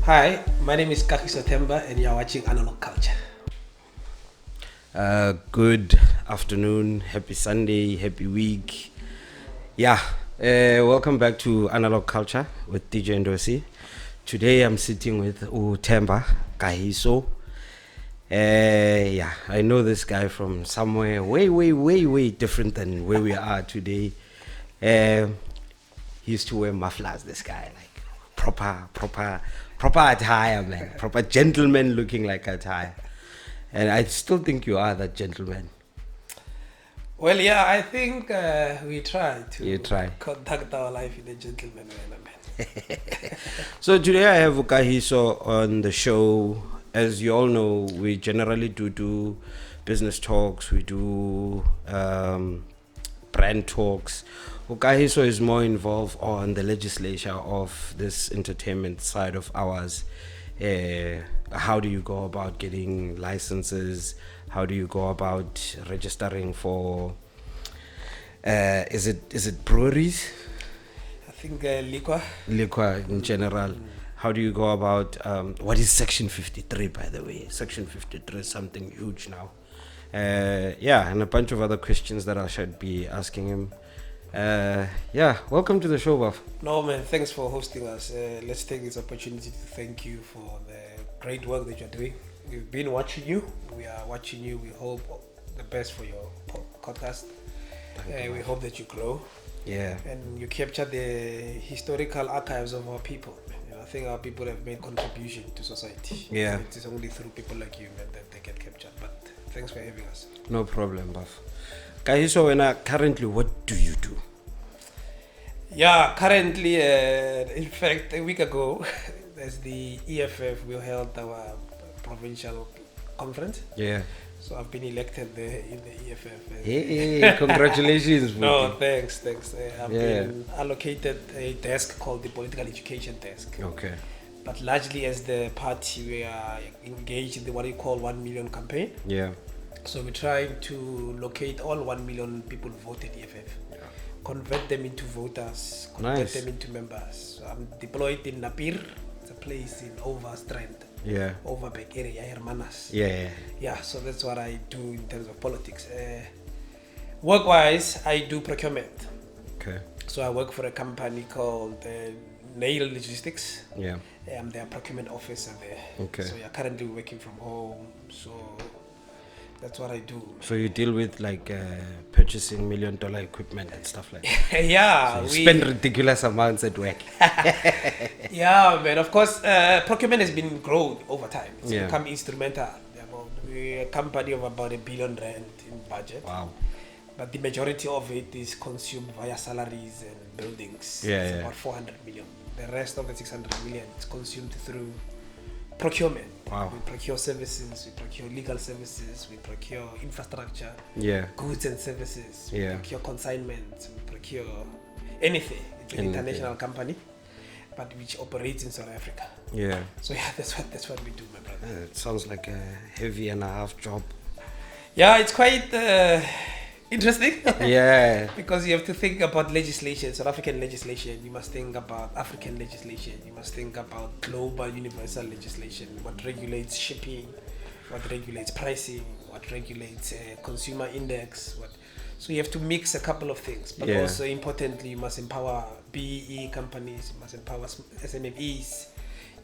Hi, my name is Kagiso Themba and you're watching Analogue Culture. Good afternoon, happy Sunday, happy week. Welcome back to Analogue Culture with DJ Ndo-C. Today I'm sitting with Themba, Kagiso. I know this guy from somewhere way different than where we are today. He used to wear mufflers, this guy, like proper attire, man. Proper gentleman looking like attire. And I still think you are that gentleman. Well, yeah, I think we try to You try. conduct our life in a gentleman manner, man. So today I have Kagiso on the show. As you all know, we generally do business talks. We do brand talks. Kagiso is more involved on the legislature of this entertainment side of ours. How do you go about getting licenses? How do you go about registering for? Is it breweries? I think Liquor in general. How do you go about? What is Section 53, by the way? Section 53 is something huge now. And a bunch of other questions that I should be asking him. Welcome to the show, Buff. No, man, thanks for hosting us. Let's take this opportunity to thank you for the great work that you're doing. We've been watching you. We are watching you. We hope the best for your podcast. We hope that you grow. Yeah. And you capture the historical archives of our people. I think our people have made contribution to society. Yeah. It is only through people like you, man, that they get captured. But thanks for having us. No problem, Buff. Kagiso, currently, what do you do? Yeah, currently, in fact, a week ago, as the EFF, we held our provincial conference. Yeah. So I've been elected there in the EFF. Hey, congratulations. No, thanks. I've Yeah. been allocated a desk called the Political Education Desk. Okay. But largely as the party, we are engaged in the what we call 1 million campaign. Yeah. So we're trying to locate all 1 million people who voted EFF. Yeah. Convert them into voters, convert Nice. them into members. So I'm deployed in Napir, it's a place in Overstrand, Yeah. Overbeck area, Hermanas. Yeah. Yeah, so that's what I do in terms of politics. Work-wise, I do procurement. Okay. So I work for a company called Nail Logistics. Yeah. I'm their procurement officer there. Okay. So you're currently working from home. So that's what I do. So you deal with like purchasing $1 million equipment and stuff like that. Yeah, So you spend ridiculous amounts at work. Yeah, man. Of course, procurement has been growing over time. It's Yeah. become instrumental. We're a company of about R1 billion in budget. Wow. But the majority of it is consumed via salaries and buildings. Yeah, It's yeah. about 400 million. The rest of the 600 million is consumed through procurement. Wow. We procure services, we procure legal services, we procure infrastructure, Yeah. goods and services, we Yeah. procure consignments, we procure anything. It's an Anything. international company, but which operates in South Africa. Yeah. So yeah, that's what we do, my brother. It sounds like a heavy and a half job. Yeah, it's quite interesting. Yeah. Because you have to think about legislation, South African legislation. You must think about African legislation. You must think about global universal legislation. What regulates shipping, what regulates pricing, what regulates consumer index. So you have to mix a couple of things. But Yeah. also importantly, you must empower BEE companies. You must empower SMMEs.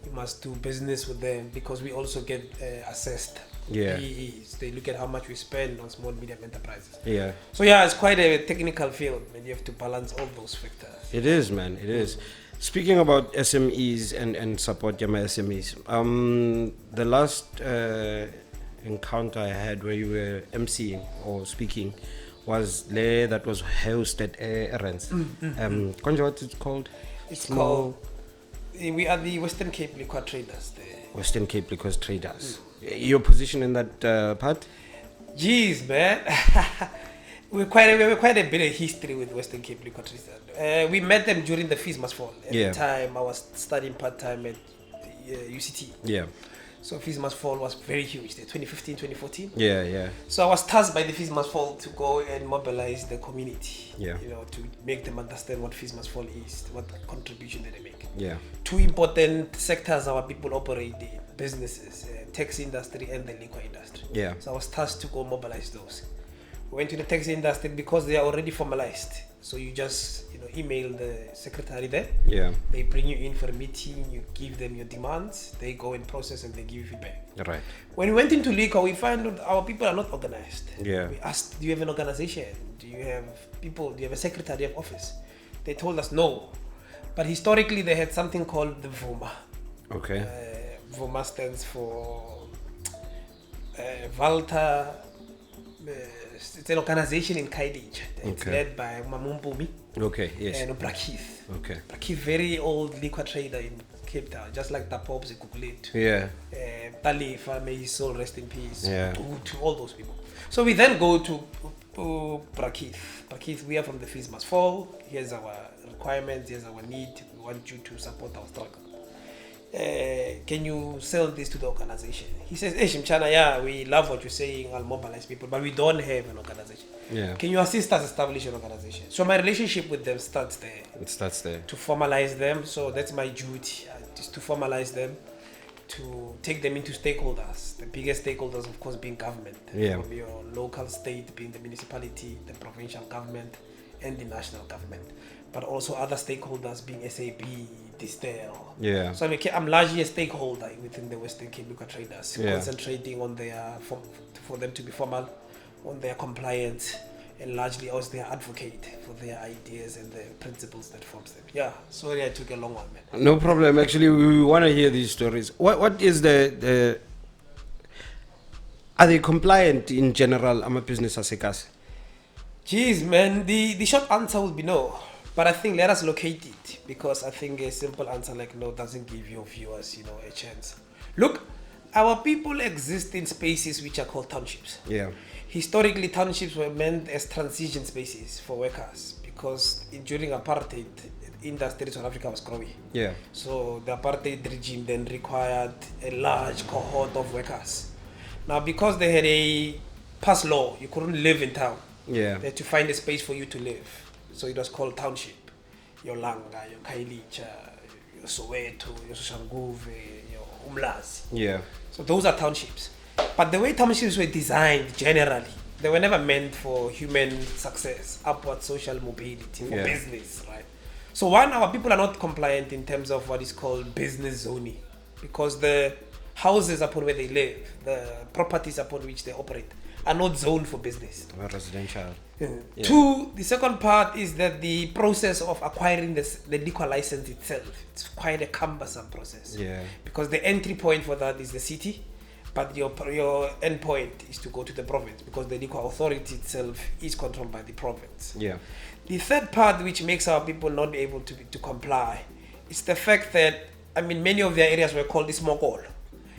You must do business with them because we also get assessed. Yeah. BEEs. They look at how much we spend on small medium enterprises. Yeah. So yeah, it's quite a technical field, and you have to balance all those factors. It is, man. It is. Speaking about SMEs and support your SMEs, the last encounter I had where you were emceeing or speaking was there that was hosted at Errands. Konja, what it's called? It's called. We are the Western Cape Liquor Traders. Western Cape Liquors Traders. Your position in that part? Jeez, man. we have quite a bit of history with Western Cape Liquor Traders. We met them during the fees must fall. At Yeah. the time, I was studying part time at UCT. Yeah. So Fees Must Fall was very huge there, 2015, 2014. Yeah. So I was tasked by the Fees Must Fall to go and mobilize the community, Yeah. to make them understand what Fees Must Fall is, what contribution that they make. Yeah. Two important sectors our people operate in, businesses, tax industry and the liquor industry. Yeah. So I was tasked to go mobilize those. We went to the tax industry because they are already formalized. So you just email the secretary there. Yeah. They bring you in for a meeting, you give them your demands, they go and process and they give you feedback. Right. When we went into liquor, we found that our people are not organized. Yeah. We asked, do you have an organization? Do you have people? Do you have a secretary of office? They told us no. But historically, they had something called the VUMA. Okay. VUMA stands for Walter. It's an organization in Kaidich. It's led by Mamumpumi. Okay, yes. And Brakith. Okay. Brakith, very old liquor trader in Cape Town, just like the Pops in Kukuletu. Yeah. Talifa, may his soul rest in peace. Yeah. To all those people. So we then go to Brakith. Brakith, we are from the Fees Must Fall. Here's our requirements, here's our need. We want you to support our struggle. Can you sell this to the organization? He says, Shimchana, yeah, we love what you're saying, I'll mobilize people, but we don't have an organization. Yeah. Can you assist us establish an organization? So my relationship with them starts there. It starts there. To formalize them, so that's my duty, is to formalize them, to take them into stakeholders. The biggest stakeholders, of course, being government. Yeah. From your local state, being the municipality, the provincial government, and the national government. But also other stakeholders being SAB, Distel. Yeah. So I'm largely a stakeholder within the Western Cape Liquor traders, Yeah. concentrating on their, for them to be formal, on their compliance, and largely as their advocate for their ideas and the principles that forms them. Yeah, sorry I took a long one, man. No problem. Actually, we want to hear these stories. What is the are they compliant in general? I'm a business asekas. Jeez, man, the short answer would be no. But I think let us locate it, because I think a simple answer like no doesn't give your viewers, a chance. Look, our people exist in spaces which are called townships. Yeah. Historically, townships were meant as transition spaces for workers, because during apartheid, industry in South Africa was growing. Yeah. So the apartheid regime then required a large cohort of workers. Now, because they had a pass law, you couldn't live in town. Yeah. They had to find a space for you to live. So it was called township. Your Langa, your Kailicha, your Soweto, your Soshanguve, your Umlazi. Yeah. So those are townships. But the way townships were designed generally, they were never meant for human success, upward social mobility, for business, right? So one, our people are not compliant in terms of what is called business zoning, because the houses upon where they live, the properties upon which they operate, are not zoned for business. Residential. Yeah. Two, the second part is that the process of acquiring the liquor license itself, it's quite a cumbersome process. Yeah. Because the entry point for that is the city, but your end point is to go to the province, because the liquor authority itself is controlled by the province. Yeah. The third part, which makes our people not be able to comply, is the fact that, many of their areas were called smokol.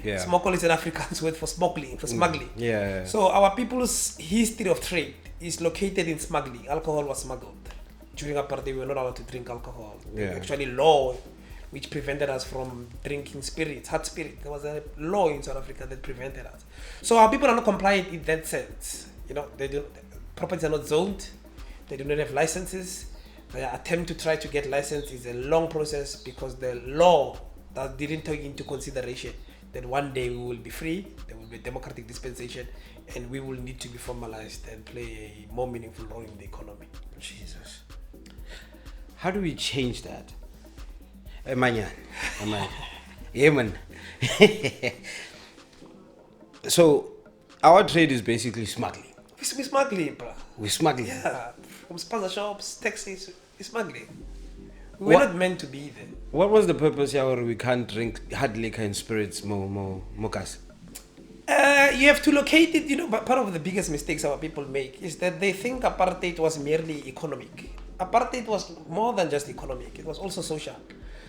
Yeah. Smokol is an Afrikaans word for smuggling. Yeah. So our people's history of trade is located in smuggling. Alcohol was smuggled. During apartheid, we were not allowed to drink alcohol. Yeah. Actually, law which prevented us from drinking spirits, hard spirit. There was a law in South Africa that prevented us. So our people are not compliant in that sense. Properties are not zoned. They do not have licenses. Their attempt to try to get license is a long process, because the law that didn't take into consideration that one day we will be free, there will be a democratic dispensation, and we will need to be formalized and play a more meaningful role in the economy. Jesus. How do we change that? Manyan. Yeah, man. So, our trade is basically smuggling. We're smuggling, bro. We're smuggling. Yeah, from sponsor shops, taxis, we're smuggling. We're not meant to be there. What was the purpose here where we can't drink hard liquor and spirits mokas? You have to locate it, but part of the biggest mistakes our people make is that they think apartheid was merely economic. Apartheid was more than just economic, it was also social.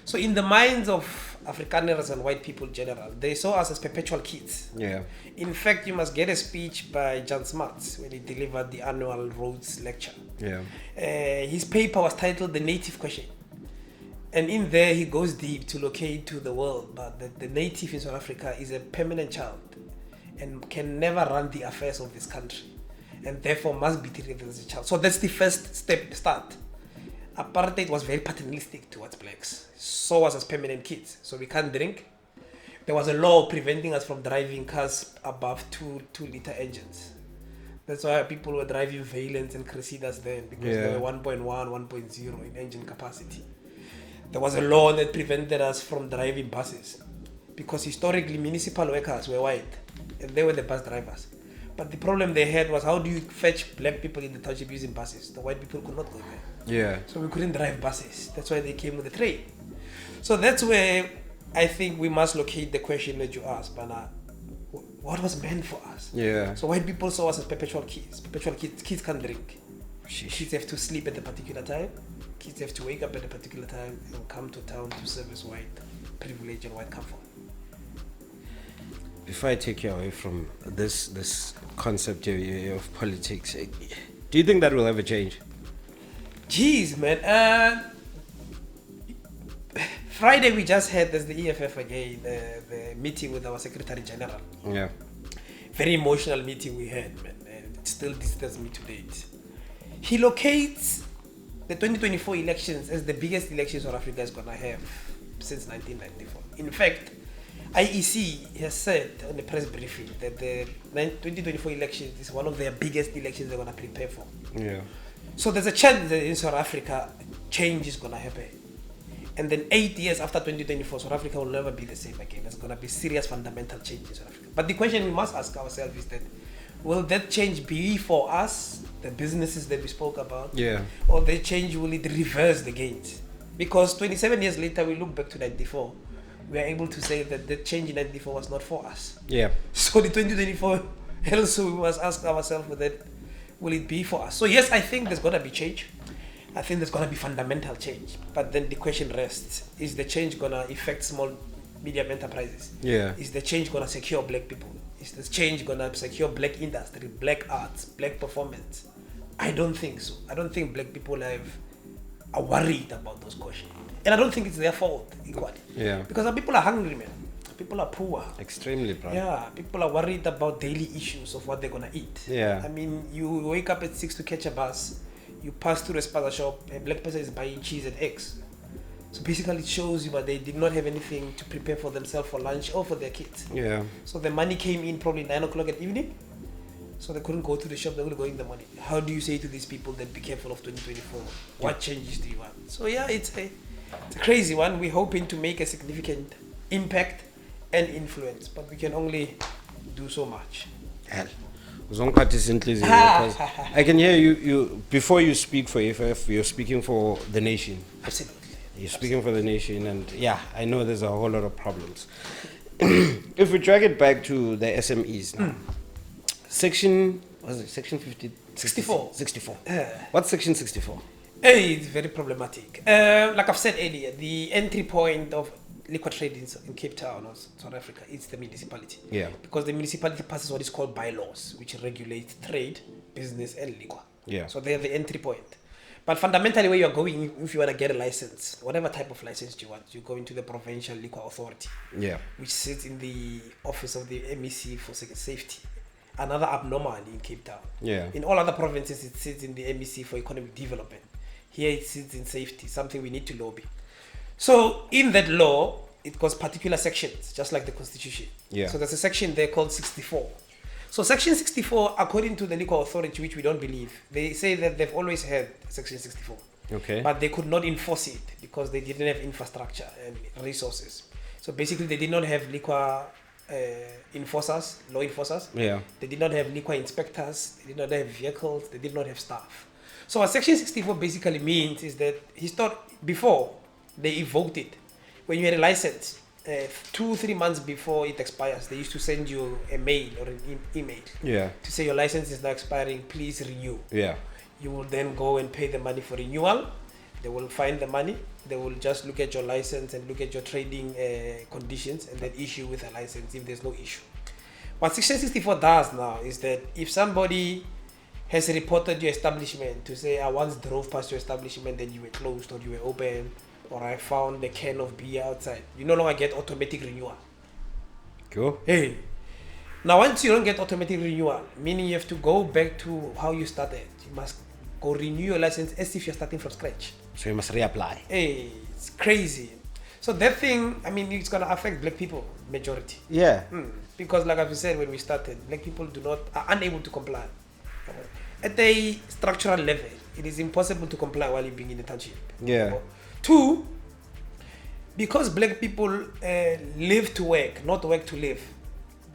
So in the minds of Afrikaners and white people in general, they saw us as perpetual kids. Yeah. In fact, you must get a speech by Jan Smuts when he delivered the annual Rhodes lecture. Yeah. His paper was titled The Native Question. And in there, he goes deep to locate to the world. But the native in South Africa is a permanent child and can never run the affairs of this country, and therefore must be treated as a child. So that's the first start. Apartheid was very paternalistic towards blacks. So was as permanent kids. So we can't drink. There was a law preventing us from driving cars above 2-liter engines. That's why people were driving Valens and Cressidas then, because they were 1.1, 1.0 in engine capacity. There was a law that prevented us from driving buses, because historically municipal workers were white and they were the bus drivers. But the problem they had was, how do you fetch black people in the township using buses? The white people could not go there. Yeah. So we couldn't drive buses. That's why they came with the train. So that's where I think we must locate the question that you asked, Bana. What was meant for us? Yeah. So white people saw us as perpetual kids. Perpetual kids. Kids can't drink. Sheesh. Kids have to sleep at a particular time. Kids have to wake up at a particular time and come to town to service white privilege and white comfort. Before I take you away from this concept of politics, do you think that will ever change? Jeez, man. Friday we just had, there's the EFF again, the meeting with our Secretary General. Yeah. Very emotional meeting we had, man, and it still disturbs me to date. He locates the 2024 elections as the biggest elections South Africa is going to have since 1994. In fact, IEC has said on the press briefing that the 2024 elections is one of their biggest elections they're going to prepare for. Yeah. So there's a chance that in South Africa, change is going to happen. And then 8 years after 2024, South Africa will never be the same again. There's going to be serious fundamental change in South Africa. But the question we must ask ourselves is that, will that change be for us, the businesses that we spoke about? Yeah. Or the change, will it reverse the gains? Because 27 years later, we look back to 94. We are able to say that the change in 94 was not for us. Yeah. So the 2024, also we must ask ourselves that, will it be for us? So yes, I think there's going to be change. I think there's going to be fundamental change. But then the question rests, is the change going to affect small, medium enterprises? Yeah. Is the change going to secure black people? Is the change going to secure black industry, black arts, black performance? I don't think so. I don't think black people are worried about those questions. And I don't think it's their fault equally. Yeah. Because people are hungry, man. People are poor. Extremely proud. Yeah, people are worried about daily issues of what they're going to eat. Yeah. I mean, you wake up at 6 to catch a bus, you pass through a spaza shop, a black person is buying cheese and eggs. So basically it shows you that they did not have anything to prepare for themselves for lunch or for their kids. Yeah. So the money came in probably 9 o'clock at evening. So they couldn't go to the shop, they would go in the morning. How do you say to these people that be careful of 2024? What changes do you want? So yeah, it's a crazy one. We're hoping to make a significant impact and influence, but we can only do so much. Hell. Because I can hear you before you speak for EFF, you're speaking for the nation. Absolutely. You're speaking for the nation, and yeah, I know there's a whole lot of problems. If we drag it back to the SMEs now, section 50, 64. 64. What's section 64? Hey, it's very problematic. Like I've said earlier, the entry point of liquor trade in Cape Town or South Africa is the municipality. Yeah. Because the municipality passes what is called bylaws, which regulate trade, business, and liquor. Yeah. So they're the entry point. But fundamentally, where you're going, if you want to get a license, whatever type of license you want, you go into the Provincial Liquor Authority. Yeah. Which sits in the office of the MEC for safety. Another abnormality in Cape Town. Yeah. In all other provinces, it sits in the MEC for economic development. Here it sits in safety, something we need to lobby. So in that law, it goes particular sections, just like the Constitution. Yeah. So there's a section there called 64. So section 64, according to the Liquor Authority, which we don't believe, they say that they've always had section 64. Okay. But they could not enforce it because they didn't have infrastructure and resources. So basically they did not have liquor enforcers, law enforcers. Yeah. They did not have liquor inspectors. They did not have vehicles. They did not have staff. So what section 64 basically means is that before they evoked it, when you had a license, 2-3 months before it expires, they used to send you a mail or an email Yeah. to say your license is now expiring, please renew. Yeah. You will then go and pay the money for renewal. They will find the money. They will just look at your license and look at your trading conditions and then issue with a license if there's no issue. What section 64 does now is that if somebody has reported your establishment to say, I once drove past your establishment and you were closed or you were open, or I found a can of beer outside, you no longer get automatic renewal. Cool. Hey. Now, once you don't get automatic renewal, meaning you have to go back to how you started. You must go renew your license as if you're starting from scratch. So you must reapply. Hey, it's crazy. So that thing, I mean, it's gonna affect black people, majority. Yeah. Because like I've said when we started, black people are unable to comply. At a structural level, it is impossible to comply while you're being in the township. Yeah. Two, because black people live to work, not work to live.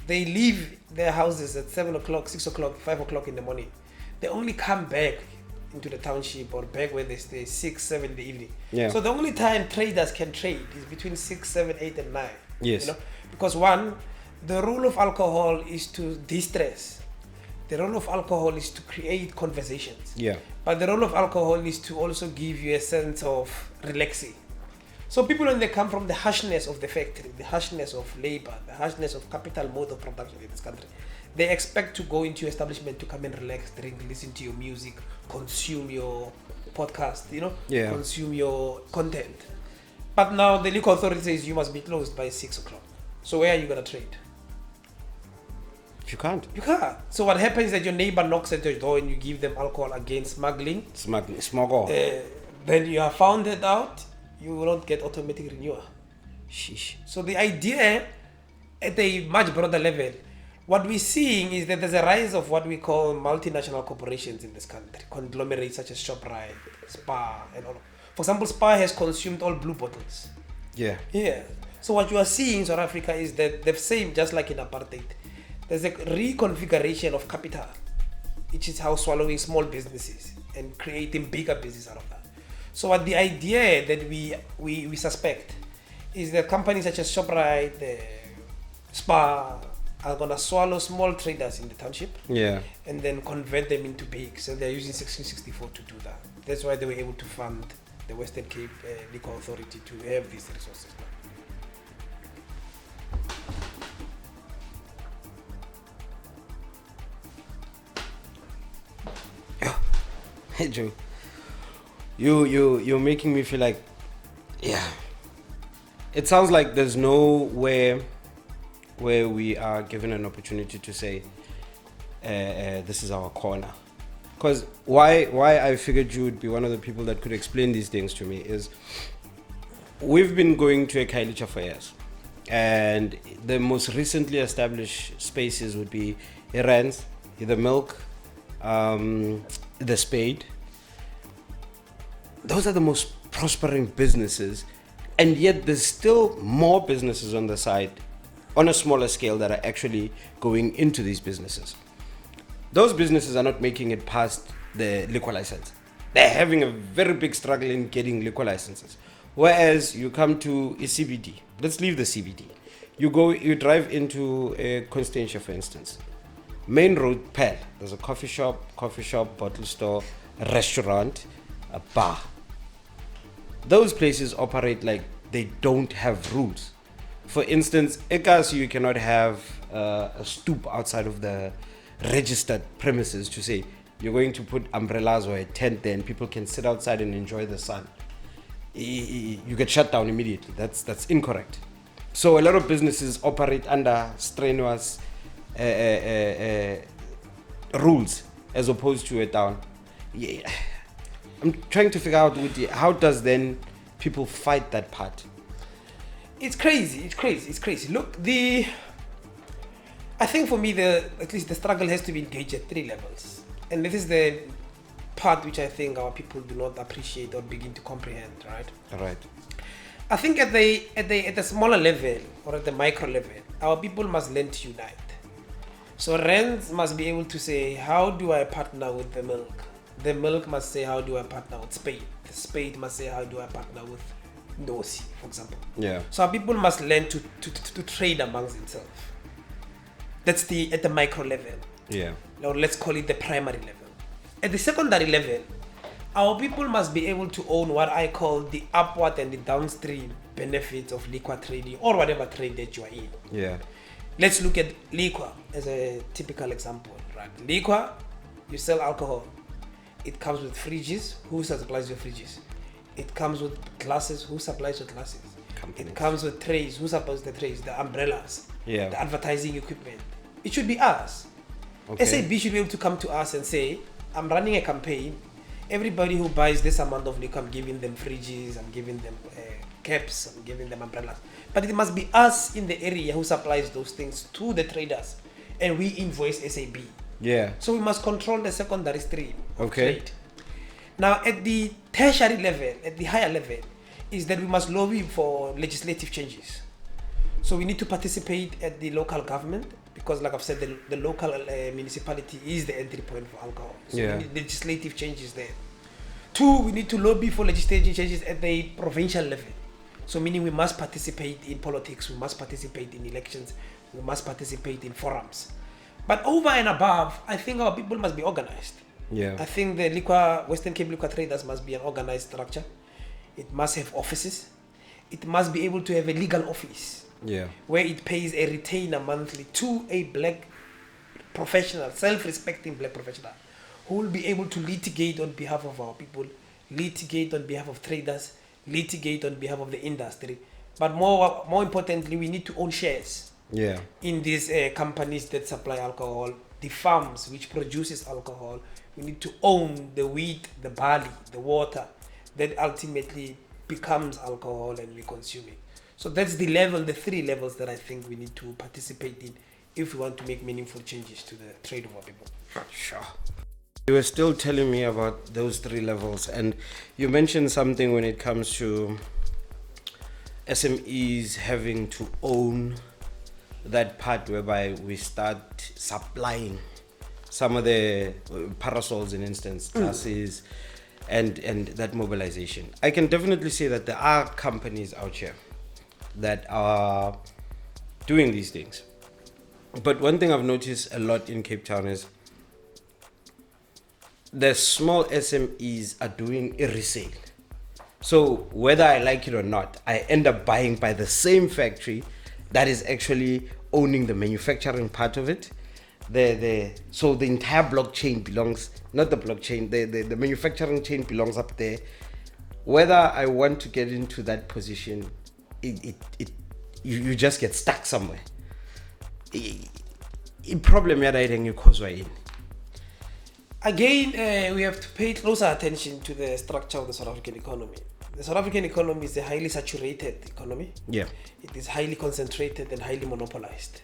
They leave their houses at 7 o'clock, 6 o'clock, 5 o'clock in the morning. They only come back into the township or back where they stay 6, 7 in the evening. Yeah. So the only time traders can trade is between 6, 7, 8 and 9. Yes. You know? Because one, the role of alcohol is to de-stress. The role of alcohol is to create conversations. Yeah. But the role of alcohol is to also give you a sense of relaxing. So people, when they come from the harshness of the factory, the harshness of labor, the harshness of capital mode of production in this country, they expect to go into your establishment to come and relax, drink, listen to your music, consume your podcast, you know, Yeah. consume your content. But now the liquor authority says you must be closed by 6 o'clock. So where are you going to trade? You can't. You can't. So what happens is that your neighbor knocks at your door and you give them alcohol against smuggling. Smuggle. Then you are found it out, you will not get automatic renewal. Sheesh. So the idea at a much broader level, what we're seeing is that there's a rise of what we call multinational corporations in this country, conglomerates such as ShopRite, Spar, and all. For example, Spar has consumed all blue bottles. Yeah. Yeah. So what you are seeing in South Africa is that the same, just like in apartheid, there's a reconfiguration of capital, which is how swallowing small businesses and creating bigger business out of that. So what the idea that we suspect is that companies such as ShopRite, Spar, are gonna swallow small traders in the township, Yeah. and then convert them into big. So they're using 1664 to do that. That's why they were able to fund the Western Cape Liquor Authority to have these resources. Hey Joe. You're making me feel like, yeah. It sounds like there's nowhere where we are given an opportunity to say, this is our corner. Because why I figured you would be one of the people that could explain these things to me is we've been going to a Kailicha for years. And the most recently established spaces would be Iran's, the Milk, the Spade. Those are the most prospering businesses, and yet there's still more businesses on the side on a smaller scale that are actually going into these businesses. Those businesses are not making it past the liquor license. They're having a very big struggle in getting liquor licenses. Whereas you come to a CBD, let's leave the CBD. You drive into a Constantia, for instance. Main road, Pearl. There's a coffee shop, bottle store, a restaurant, a bar. Those places operate like they don't have rules. For instance, Ekas, you cannot have a stoop outside of the registered premises to say you're going to put umbrellas or a tent there and people can sit outside and enjoy the sun. You get shut down immediately. That's incorrect. So a lot of businesses operate under strenuous rules as opposed to a town. Yeah. I'm trying to figure out how does then people fight that part. It's crazy. Look, I think for me, at least the struggle has to be engaged at 3 levels. And this is the part which I think our people do not appreciate or begin to comprehend, right? Right. I think at the smaller level or at the micro level, our people must learn to unite. So Rens must be able to say, how do I partner with the milk? The milk must say, how do I partner with Spade? The Spade must say, how do I partner with Ndo-C, for example. Yeah. So our people must learn to trade amongst themselves. That's at the micro level. Yeah. Or let's call it the primary level. At the secondary level, our people must be able to own what I call the upward and the downstream benefits of liquor trading or whatever trade that you are in. Yeah. Let's look at liquor as a typical example, right? Liquor, you sell alcohol. It comes with fridges. Who supplies your fridges? It comes with glasses. Who supplies the glasses? Companies. It comes with trays. Who supplies the trays? The umbrellas. Yeah. The advertising equipment. It should be us. Okay. SAB should be able to come to us and say, I'm running a campaign. Everybody who buys this amount of liquor, I'm giving them fridges, I'm giving them caps, I'm giving them umbrellas. But it must be us in the area who supplies those things to the traders, and we invoice SAB. Yeah. So we must control the secondary stream of Okay. trade. Now, at the tertiary level, at the higher level, is that we must lobby for legislative changes. So we need to participate at the local government, because like I've said, the local municipality is the entry point for alcohol. So Yeah. we need legislative changes there. 2, we need to lobby for legislative changes at the provincial level. So meaning we must participate in politics, we must participate in elections, we must participate in forums. But over and above, I think our people must be organized. Yeah. I think the Western Cape liquor traders must be an organized structure. It must have offices. It must be able to have a legal office Yeah. where it pays a retainer monthly to a black professional, self-respecting black professional, who will be able to litigate on behalf of our people, litigate on behalf of traders, litigate on behalf of the industry. But more importantly, we need to own shares Yeah. in these companies that supply alcohol, the farms which produces alcohol. We need to own the wheat, the barley, the water that ultimately becomes alcohol and we consume it. So that's the level, the 3 levels that I think we need to participate in if we want to make meaningful changes to the trade of our people. Sure. You were still telling me about those 3 levels, and you mentioned something when it comes to SMEs having to own that part whereby we start supplying some of the parasols, in instance, classes, and that mobilization. I can definitely say that there are companies out here that are doing these things. But one thing I've noticed a lot in Cape Town is the small SMEs are doing a resale. So whether I like it or not, I end up buying by the same factory that is actually owning the manufacturing part of it. So the entire blockchain belongs, not the blockchain, the manufacturing chain belongs up there. Whether I want to get into that position, you just get stuck somewhere. Problem Again, we have to pay closer attention to the structure of the South African economy. The South African economy is a highly saturated economy. Yeah. It is highly concentrated and highly monopolized.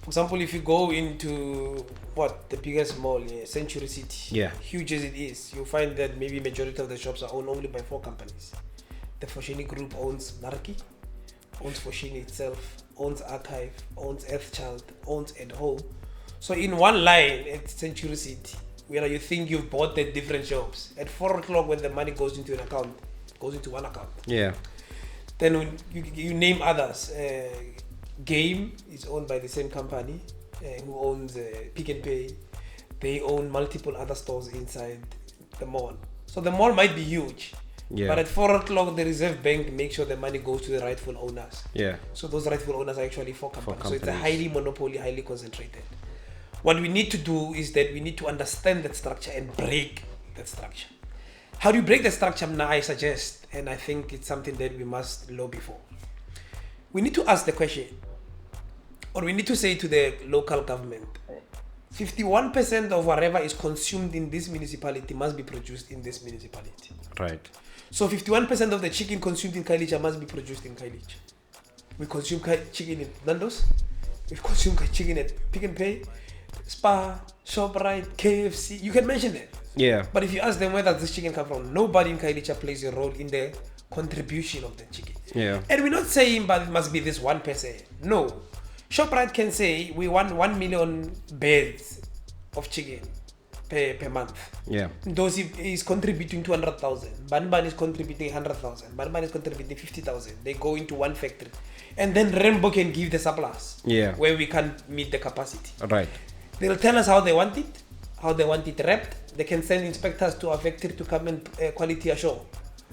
For example, if you go into the biggest mall, Century City, Yeah. huge as it is, you'll find that maybe majority of the shops are owned only by 4 companies. The Foschini Group owns Narki, owns Foschini itself, owns Archive, owns Earthchild, owns At Home. So in one line at Century City, where you think you've bought the different shops, at 4 o'clock when the money goes into an account, it goes into one account. Yeah. Then when you name others, Game is owned by the same company who owns Pick and Pay. They own multiple other stores inside the mall. So the mall might be huge, Yeah. but at 4 o'clock the Reserve Bank makes sure the money goes to the rightful owners. Yeah. So those rightful owners are actually 4 companies. So it's a companies. highly monopoly, highly concentrated. What we need to do is that we need to understand that structure and break that structure. How do you break the structure? Now I suggest, and I think it's something that we must lobby for. We need to ask the question, or we need to say to the local government, 51% of whatever is consumed in this municipality must be produced in this municipality. Right. So 51% of the chicken consumed in Kailicha must be produced in Kailicha. We consume chicken in Nando's, we consume chicken at Pick and Pay, Spa, ShopRite, KFC, you can mention that. Yeah. But if you ask them where does this chicken come from, nobody in Kailicha plays a role in the contribution of the chicken. Yeah. And we're not saying, but it must be this 1%. No. ShopRite can say we want 1 million beds of chicken per month. Yeah. Ndo-C is contributing 200,000. Banban is contributing 100,000. Banban is contributing 50,000. They go into one factory. And then Rainbow can give the surplus. Yeah. Where we can't meet the capacity. Right. They'll tell us how they want it wrapped. They can send inspectors to our factory to come and quality assure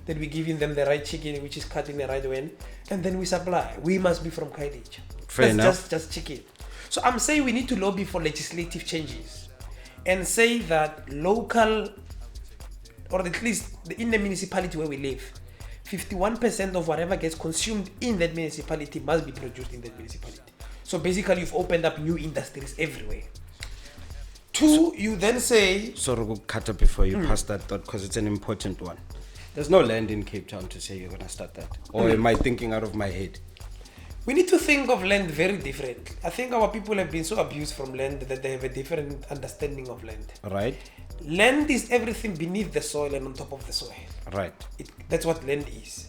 that we're giving them the right chicken, which is cut in the right way, and then we supply. We must be from Kailicha. Fair enough. Just chicken. So I'm saying we need to lobby for legislative changes and say that local, or at least in the municipality where we live, 51% of whatever gets consumed in that municipality must be produced in that municipality. So basically, you've opened up new industries everywhere. Two, you then say... Sorry, we'll cut up before you pass that thought because it's an important one. There's no land in Cape Town to say you're going to start that. Or am I thinking out of my head? We need to think of land very differently. I think our people have been so abused from land that they have a different understanding of land. Right. Land is everything beneath the soil and on top of the soil. Right. That's what land is.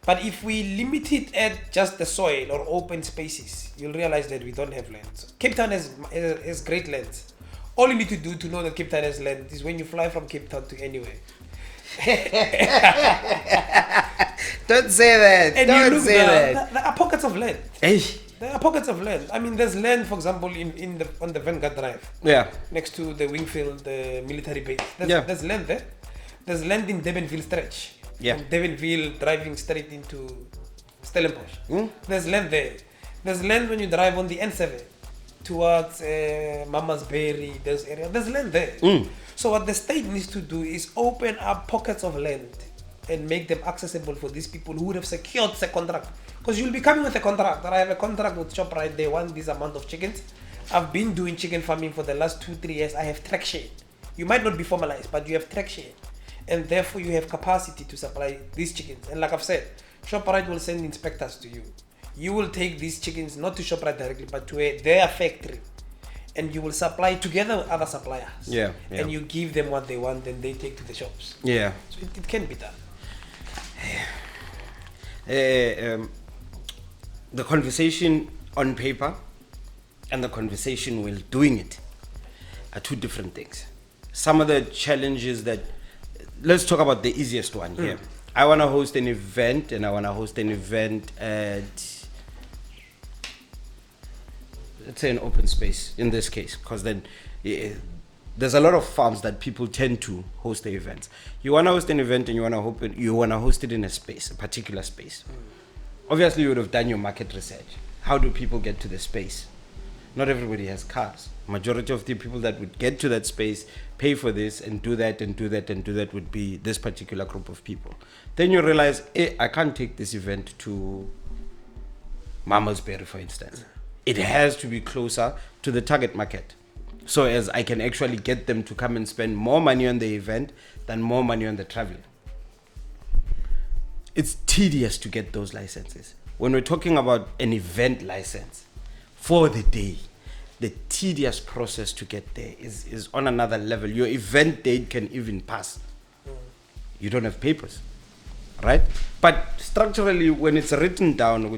But if we limit it at just the soil or open spaces, you'll realize that we don't have land. So Cape Town has great lands. All you need to do to know that Cape Town has land is when you fly from Cape Town to anywhere. Don't say that. And Don't you look say that. there are pockets of land. Hey. There are pockets of land. I mean, there's land, for example, on the Vanguard Drive. Yeah. Next to the Wingfield, the military base. Yeah. There's land there. There's land in Devonville stretch. Yeah. From Devonville driving straight into Stellenbosch. There's land there. There's land when you drive on the N7 towards Mama's Berry. There's land there. So what the state needs to do is open up pockets of land and make them accessible for these people who would have secured the contract. Because you'll be coming with a contract. I have a contract with ShopRite. They want this amount of chickens. I've been doing chicken farming for the last 2-3 years. I have traction. You might not be formalized, but you have traction. And therefore you have capacity to supply these chickens. And like I've said, ShopRite will send inspectors to you. You will take these chickens not to ShopRite directly, but to their factory. And you will supply together with other suppliers. Yeah. And you give them what they want, and they take to the shops. Yeah. So it can be done. The conversation on paper and the conversation while doing it are two different things. Some of the challenges that... Let's talk about the easiest one here. I want to host an event, and I want to host an event at... let's say an open space in this case, because then there's a lot of farms that people tend to host the events. You want to host an event and you want to host it in a space, a particular space. Obviously, you would have done your market research. How do people get to the space? Not everybody has cars. Majority of the people that would get to that space, pay for this and do that and do that and do that would be this particular group of people. Then you realize, I can't take this event to Mama's Berry, for instance. It has to be closer to the target market, so as I can actually get them to come and spend more money on the event than more money on the traveling. It's tedious to get those licenses. When we're talking about an event license for the day, the tedious process to get there is on another level. Your event date can even pass. You don't have papers, right? But structurally, when it's written down,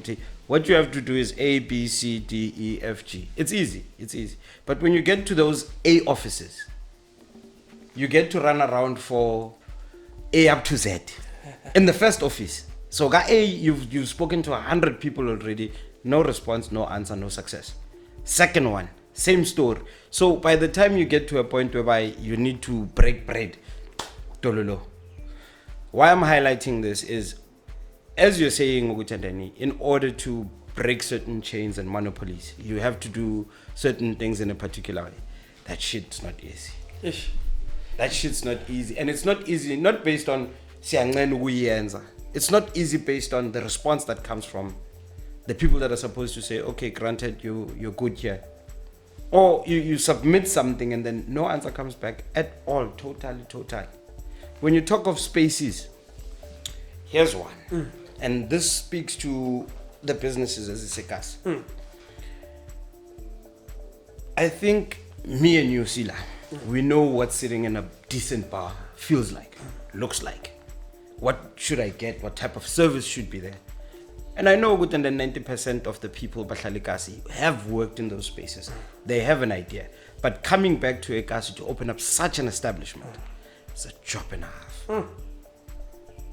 what you have to do is A, B, C, D, E, F, G. It's easy. But when you get to those A offices, you get to run around for A up to Z in the first office. So A, you've spoken to 100 people already. No response, no answer, no success. Second one, same story. So by the time you get to a point whereby you need to break bread, Tololo. Why I'm highlighting this is, as you're saying, in order to break certain chains and monopolies, you have to do certain things in a particular way. That shit's not easy. Ish. That shit's not easy. And it's not easy, not based on it's not easy based on the response that comes from the people that are supposed to say, okay, granted, you're good here. Or you submit something and then no answer comes back at all. Totally. When you talk of spaces, here's one. And this speaks to the businesses as a sekas. I think me and you, Sila, we know what sitting in a decent bar feels like, looks like. What should I get? What type of service should be there? And I know within the 90% of the people, Bashalikasi, have worked in those spaces. They have an idea. But coming back to Ekasi to open up such an establishment, it's a job and a half.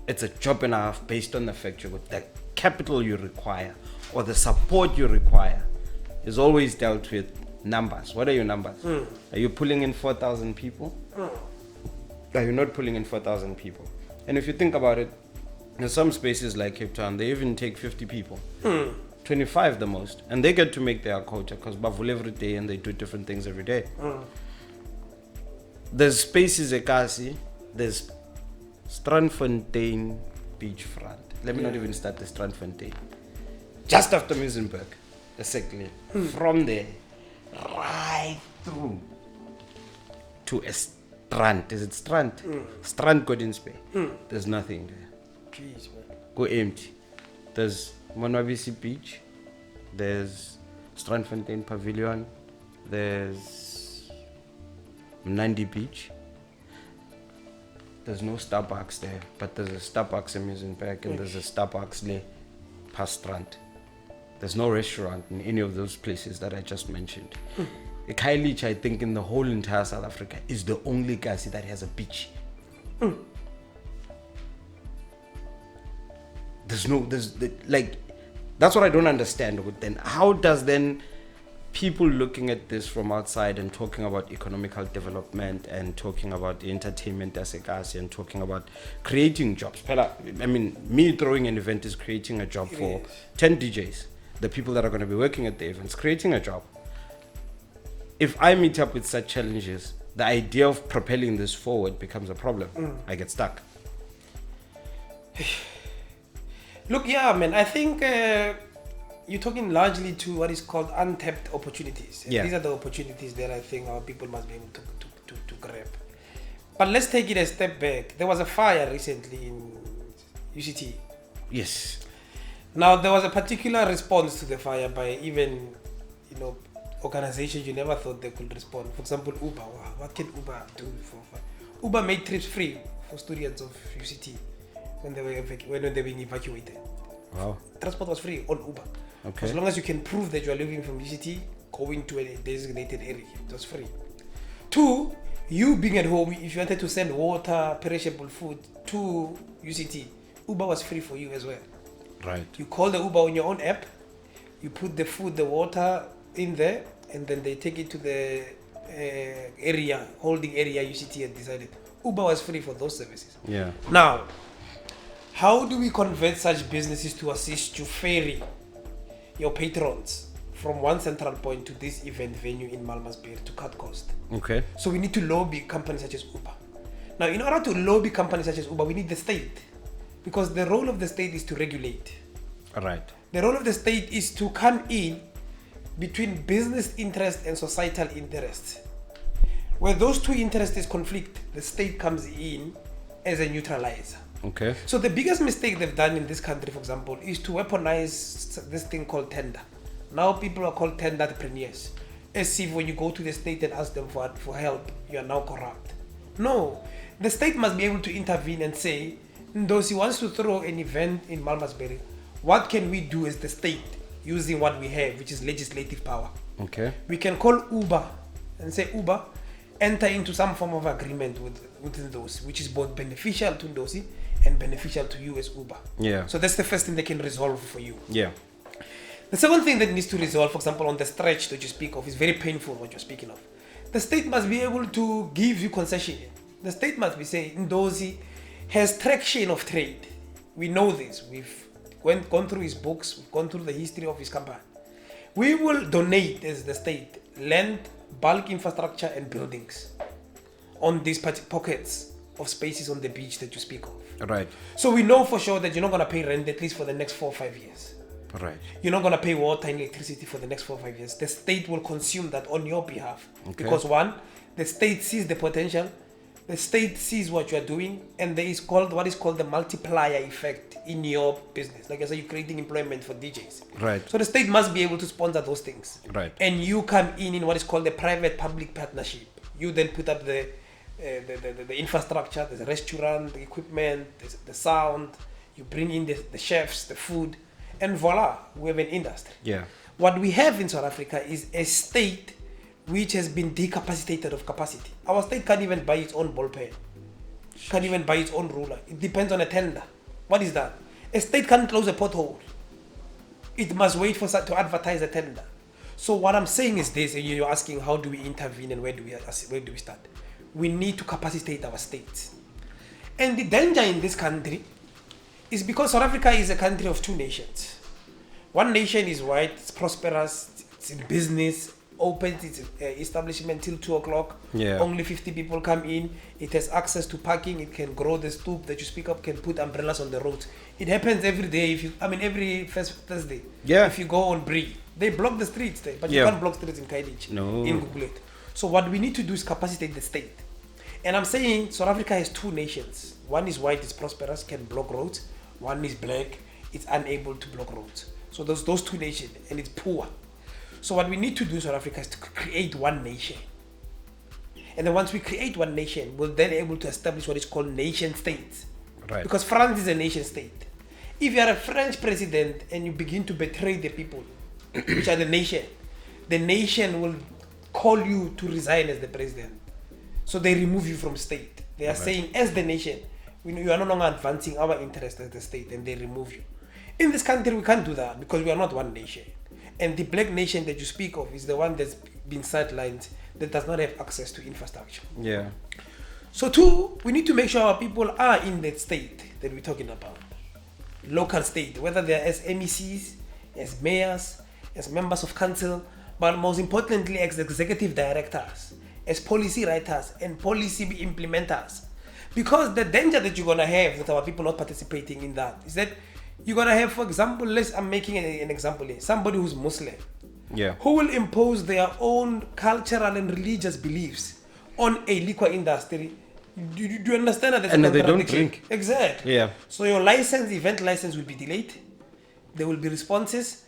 It's a job and a half based on the fact that the capital you require or the support you require is always dealt with numbers. What are your numbers? Are you pulling in 4,000 people? Are you not pulling in 4,000 people? And if you think about it, in some spaces like Cape Town, they even take 50 people, 25 the most, and they get to make their quota because Bavul every day and they do different things every day. There's spaces Ekasi, there's Strandfontein beachfront. Let me not even start the Strandfontein. Just after Muizenberg, exactly. From there, right through to a strand. Is it strand? Strand Gordons Bay. There's nothing there. Jeez, man. Go empty. There's Monwabisi Beach. There's Strandfontein Pavilion. There's Mnandi Beach. There's no Starbucks there, but there's a Starbucks in Muizenberg and there's a Starbucks there past Strand. There's no restaurant in any of those places that I just mentioned. Khayelitsha, I think, in the whole entire South Africa is the only Kasi that has a beach. That's what I don't understand. Then how does then people looking at this from outside and talking about economical development and talking about the entertainment as a Kasi and talking about creating jobs. I mean, me throwing an event is creating a job for 10 DJs. The people that are going to be working at the events, creating a job. If I meet up with such challenges, the idea of propelling this forward becomes a problem. I get stuck. Look, yeah, man, I think you're talking largely to what is called untapped opportunities. Yeah. These are the opportunities that I think our people must be able to grab. But let's take it a step back. There was a fire recently in UCT. Yes. Now, there was a particular response to the fire by even, organizations you never thought they could respond. For example, Uber. Wow, what can Uber do for fire? Uber made trips free for students of UCT when they were being evacuated. Wow. Transport was free on Uber. Okay. As long as you can prove that you are living from UCT, going to a designated area, it was free. 2, you being at home, if you wanted to send water, perishable food to UCT, Uber was free for you as well. Right. You call the Uber on your own app, you put the food, the water in there, and then they take it to the holding area UCT had decided. Uber was free for those services. Yeah. Now, how do we convert such businesses to assist you ferry your patrons from one central point to this event venue in Malmesbury to cut cost? Okay. So we need to lobby companies such as Uber. Now, in order to lobby companies such as Uber, we need the state. Because the role of the state is to regulate. Right. The role of the state is to come in between business interest and societal interests. Where those two interests conflict, the state comes in as a neutralizer. Okay. So the biggest mistake they've done in this country, for example, is to weaponize this thing called tender. Now people are called tender entrepreneurs. As if when you go to the state and ask them for help, you are now corrupt. No. The state must be able to intervene and say, Ndo-C wants to throw an event in Malmesbury. What can we do as the state using what we have, which is legislative power? Okay. We can call Uber and say, Uber, enter into some form of agreement with Ndo-C, which is both beneficial to Ndo-C and beneficial to you as Uber. Yeah. So that's the first thing they can resolve for you. Yeah. The second thing that needs to resolve, for example, on the stretch that you speak of, is very painful what you're speaking of. The state must be able to give you concession. The state must be saying, Ndo-C has traction of trade. We know this. We've gone through his books. We've gone through the history of his company. We will donate as the state land, bulk infrastructure and buildings on these pockets of spaces on the beach that you speak of. Right. So we know for sure that you're not going to pay rent at least for the next 4 or 5 years. Right. You're not going to pay water and electricity for the next 4 or 5 years. The state will consume that on your behalf. Okay. Because one, the state sees the potential, the state sees what you are doing, and there is what is called the multiplier effect in your business. Like I said, you're creating employment for DJs. Right. So the state must be able to sponsor those things. Right. And you come in what is called the private-public partnership. You then put up the infrastructure, there's a restaurant, the equipment, there's the sound. You bring in the chefs, the food, and voila, we have an industry. Yeah. What we have in South Africa is a state which has been decapacitated of capacity. Our state can't even buy its own ball pen. Can't even buy its own ruler. It depends on a tender. What is that? A state can't close a pothole. It must wait for to advertise a tender. So what I'm saying is this, and you're asking how do we intervene and where do we start? We need to capacitate our states. And the danger in this country is because South Africa is a country of two nations. One nation is white, it's prosperous, it's in business, opens its establishment till 2 o'clock. Yeah. Only 50 people come in. It has access to parking. It can grow the stoop that you speak of, can put umbrellas on the road. It happens every day. Every first Thursday. Yeah. If you go on Brie, they block the streets there, but you Yeah. can't block streets in Kaidich. No. In Gugulet. So what we need to do is capacitate the state. And I'm saying South Africa has two nations. One is white, it's prosperous, can block roads. One is black, it's unable to block roads. So those two nations, and it's poor. So what we need to do in South Africa is to create one nation. And then once we create one nation, we'll then able to establish what is called nation states. Right. Because France is a nation state. If you are a French president and you begin to betray the people, which are the nation will call you to resign as the president. So they remove you from state. They are saying, as the nation, you are no longer advancing our interest as the state, and they remove you. In this country, we can't do that because we are not one nation. And the black nation that you speak of is the one that's been sidelined, that does not have access to infrastructure. Yeah. So two, we need to make sure our people are in that state that we're talking about. Local state, whether they're as MECs, as mayors, as members of council, but most importantly as executive directors, as policy writers and policy implementers. Because the danger that you're going to have with our people not participating in that is that you're going to have, for example, I'm making an example here, somebody who's Muslim, Yeah. who will impose their own cultural and religious beliefs on a liquor industry. Do you understand that? And they don't drink. Exactly. Yeah. So your event license will be delayed. There will be responses.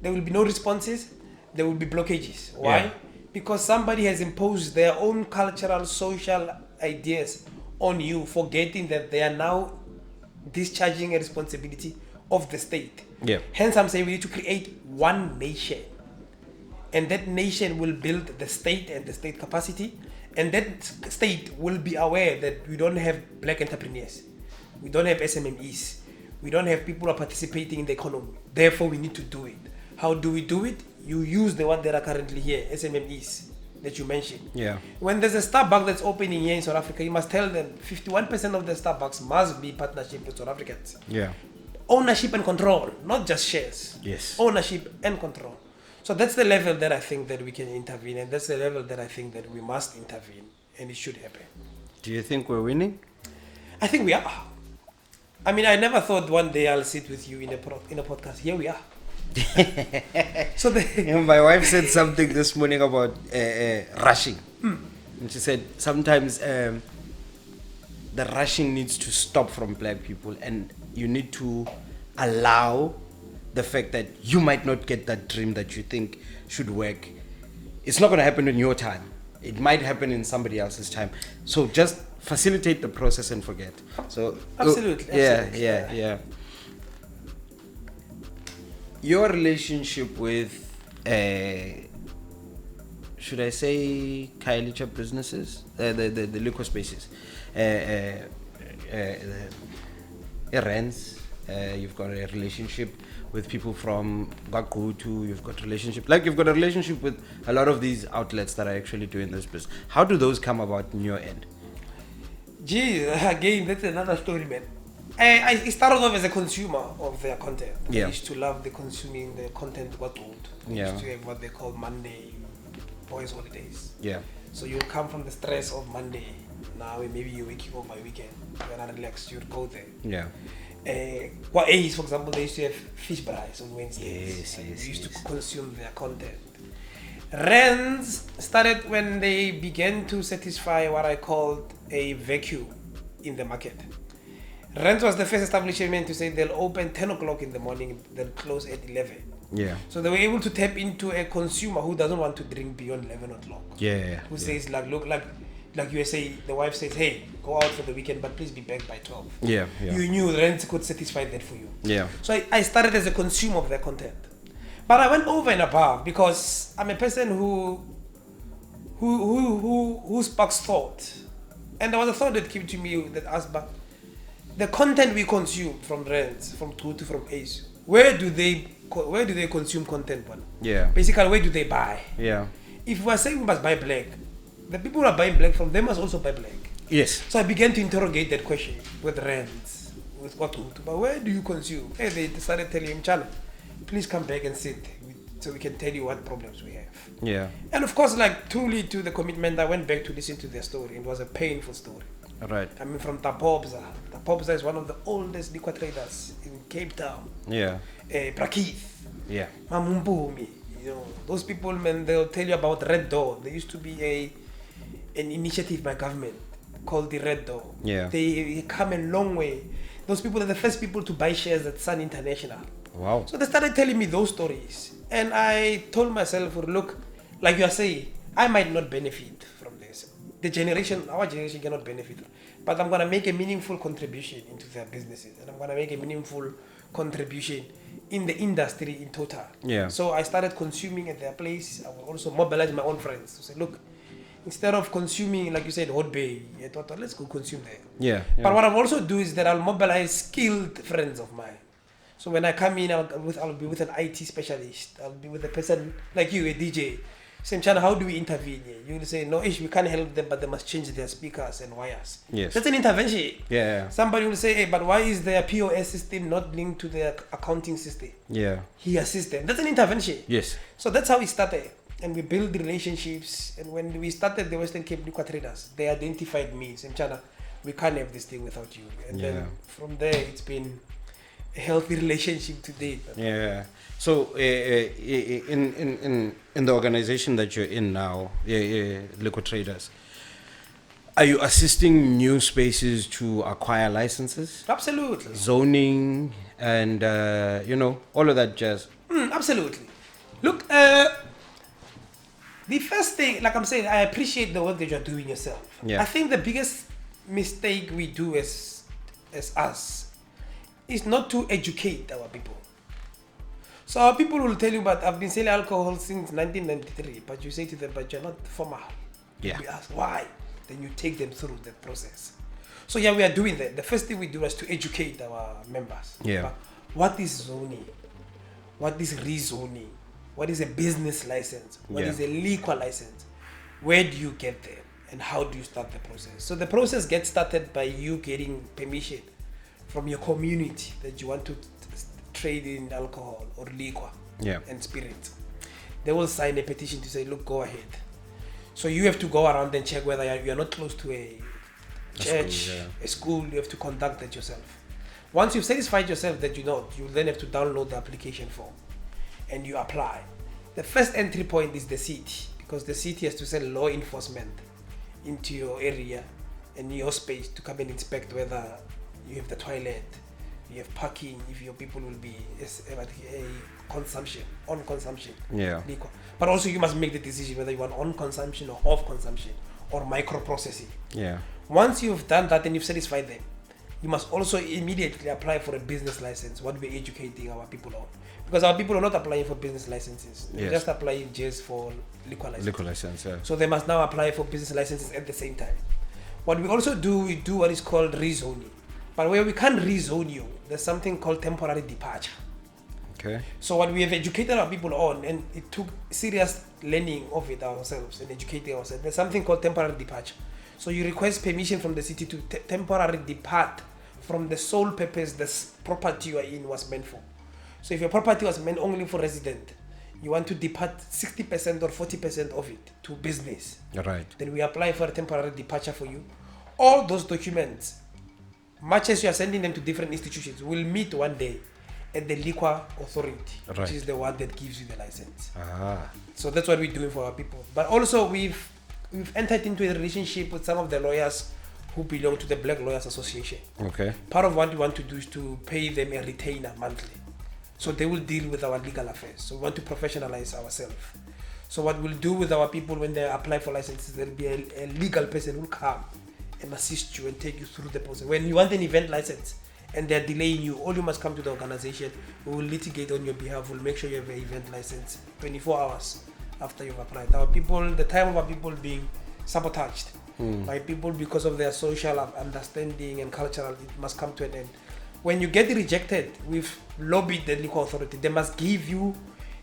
There will be no responses. There will be blockages. Why? Yeah. Because somebody has imposed their own cultural, social ideas on you, forgetting that they are now discharging a responsibility of the state. Yeah. Hence, I'm saying we need to create one nation. And that nation will build the state and the state capacity. And that state will be aware that we don't have black entrepreneurs. We don't have SMMEs. We don't have people who are participating in the economy. Therefore, we need to do it. How do we do it? You use the ones that are currently here, SMMEs that you mentioned. Yeah. When there's a Starbucks that's opening here in South Africa, you must tell them 51% of the Starbucks must be partnership with South Africans. Yeah. Ownership and control, not just shares. Yes. Ownership and control. So that's the level that I think that we can intervene, and that's the level that I think that we must intervene, and it should happen. Do you think we're winning? I think we are. I mean, I never thought one day I'll sit with you in a podcast. Here we are. So My wife said something this morning about rushing. And she said sometimes the rushing needs to stop from black people, and you need to allow the fact that you might not get that dream that you think should work. It's not going to happen in your time. It might happen in somebody else's time. So just facilitate the process and forget. So Absolutely. Yeah. Your relationship with should I say Kailicha businesses, the liquor spaces, Rents, you've got a relationship with people from Gakutu, you've got a relationship with a lot of these outlets that are actually doing this business. How do those come about in your end? Gee, again, that's another story, man. I started off as a consumer of their content. Yeah. I used to love the consuming the content what old. I Yeah. used to have what they call Monday boys holidays. Yeah. So you come from the stress of Monday. Now maybe you're waking up by weekend. You're not relaxed, you'd go there. Yeah. What age, for example, they used to have fish fries on Wednesdays. Yes, We used yes. to consume their content. Rents started when they began to satisfy what I called a vacuum in the market. Rent was the first establishment to say they'll open 10 o'clock in the morning, they'll close at 11. Yeah. So they were able to tap into a consumer who doesn't want to drink beyond 11 o'clock. Yeah. Who says, like, look, like USA, the wife says, hey, go out for the weekend, but please be back by 12. Yeah. You knew Rent could satisfy that for you. Yeah. So I started as a consumer of their content. But I went over and above because I'm a person who sparks thought. And there was a thought that came to me that asked, but the content we consume from Rents, from Tutu, from Ace, where do they consume content? One? Yeah. Basically, where do they buy? Yeah. If we are saying we must buy black, the people who are buying black from them must also buy black. Yes. So I began to interrogate that question with Rents, with what, but where do you consume? Hey, they started telling him, Chana, please come back and sit with so we can tell you what problems we have. Yeah. And of course, like truly to the commitment, I went back to listen to their story. It was a painful story. Right. I mean, from Tapobza. Tapobza is one of the oldest liquor traders in Cape Town. Yeah. Prakith. Yeah. Mamumpumi. Those people, man, they'll tell you about Red Door. There used to be an initiative by government called the Red Door. Yeah. They come a long way. Those people are the first people to buy shares at Sun International. Wow. So they started telling me those stories. And I told myself, look, like you are saying, I might not benefit from this. Our generation cannot benefit. But I'm going to make a meaningful contribution into their businesses. And I'm going to make a meaningful contribution in the industry in total. Yeah. So I started consuming at their place. I will also mobilize my own friends to say, look, instead of consuming, like you said, Hot Bay, let's go consume there. Yeah. But what I'll also do is that I'll mobilize skilled friends of mine. So when I come in, I'll be with an IT specialist. I'll be with a person like you, a DJ. Same channel, how do we intervene here? You will say, no, we can't help them, but they must change their speakers and wires. Yes. That's an intervention. Yeah. Somebody will say, hey, but why is their POS system not linked to their accounting system? Yeah. He assists them. That's an intervention. Yes. So that's how we started. And we built relationships. And when we started the Western Cape Liquor Traders, they identified me. Same channel, we can't have this thing without you. And then from there, it's been a healthy relationship to date. Yeah. So in the organization that you're in now, Liquor Traders, are you assisting new spaces to acquire licenses? Absolutely. Zoning and all of that jazz. Absolutely. Look, the first thing, like I'm saying, I appreciate the work that you're doing yourself. Yeah. I think the biggest mistake we do as us is not to educate our people. So our people will tell you, but I've been selling alcohol since 1993, but you say to them, but you're not formal. Yeah. We ask why, then you take them through the process. So yeah, we are doing that. The first thing we do is to educate our members. Yeah. But what is zoning? What is rezoning? What is a business license? What is a liquor license? Where do you get them? And how do you start the process? So the process gets started by you getting permission from your community that you want to trade in alcohol or liquor and spirits. They will sign a petition to say, look, go ahead. So you have to go around and check whether you are not close to a church, a school. You have to conduct that yourself. Once you've satisfied yourself that you're not, you then have to download the application form and you apply. The first entry point is the city, because the city has to send law enforcement into your area and your space to come and inspect whether you have the toilet, you have parking, if your people will be on consumption. Liquor. But also you must make the decision whether you want on consumption or off consumption or micro processing. Yeah. Once you've done that and you've satisfied them, you must also immediately apply for a business license, what we're educating our people on. Because our people are not applying for business licenses. They're just applying just for liquor license. Liquor license, yeah. So they must now apply for business licenses at the same time. What we also do, we do what is called rezoning. But where we can't rezone you, there's something called temporary departure. Okay. So what we have educated our people on, and it took serious learning of it ourselves and educating ourselves, there's something called temporary departure. So you request permission from the city to temporarily depart from the sole purpose this property you are in was meant for. So if your property was meant only for resident, you want to depart 60% or 40% of it to business. Right. Then we apply for a temporary departure for you. All those documents, much as you are sending them to different institutions, will meet one day at the liquor authority, which is the one that gives you the license. So that's what we're doing for our people. But also we've entered into a relationship with some of the lawyers who belong to the Black Lawyers Association. Okay. Part of what we want to do is to pay them a retainer monthly. So they will deal with our legal affairs. So we want to professionalize ourselves. So what we'll do with our people when they apply for licenses, there'll be a legal person who will come and assist you and take you through the process. When you want an event license and they're delaying you, all you must come to the organization. We will litigate on your behalf. We'll make sure you have an event license 24 hours after you've applied. Our people, the time of our people being sabotaged by people because of their social understanding and cultural, it must come to an end. When you get rejected, we've lobbied the liquor authority. They must give you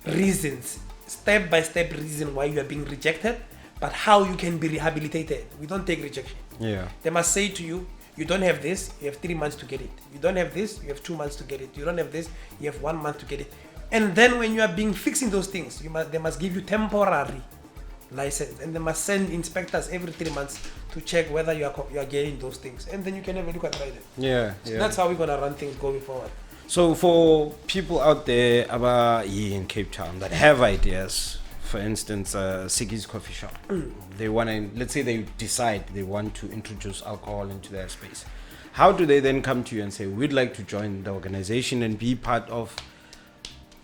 reasons, step-by-step reason why you are being rejected, but how you can be rehabilitated. We don't take rejection. Yeah. They must say to you, you don't have this, you have 3 months to get it. You don't have this, you have 2 months to get it. You don't have this, you have 1 month to get it. And then when you are being fixing those things, they must give you temporary license, and they must send inspectors every 3 months to check whether you are getting those things, and then you can have a look at them. Yeah, So that's how we're gonna run things going forward. So for people out there about in Cape Town that have ideas, for instance, Siggy's coffee shop, they want to, let's say they decide they want to introduce alcohol into their space. How do they then come to you and say, we'd like to join the organization and be part of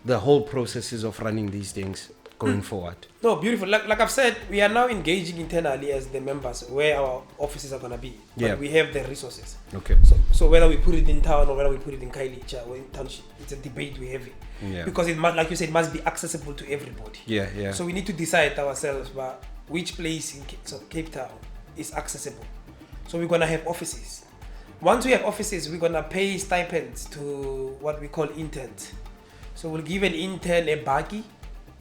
the whole processes of running these things going forward? No, beautiful. Like I've said, we are now engaging internally as the members where our offices are going to be. Yeah. But we have the resources. Okay. So whether we put it in town or whether we put it in Kailicha or in township, it's a debate we have it. Yeah. Because it must, like you said, it must be accessible to everybody. Yeah, yeah. So we need to decide ourselves about which place in Cape Town is accessible. So we're going to have offices. Once we have offices, we're going to pay stipends to what we call interns. So we'll give an intern a baggie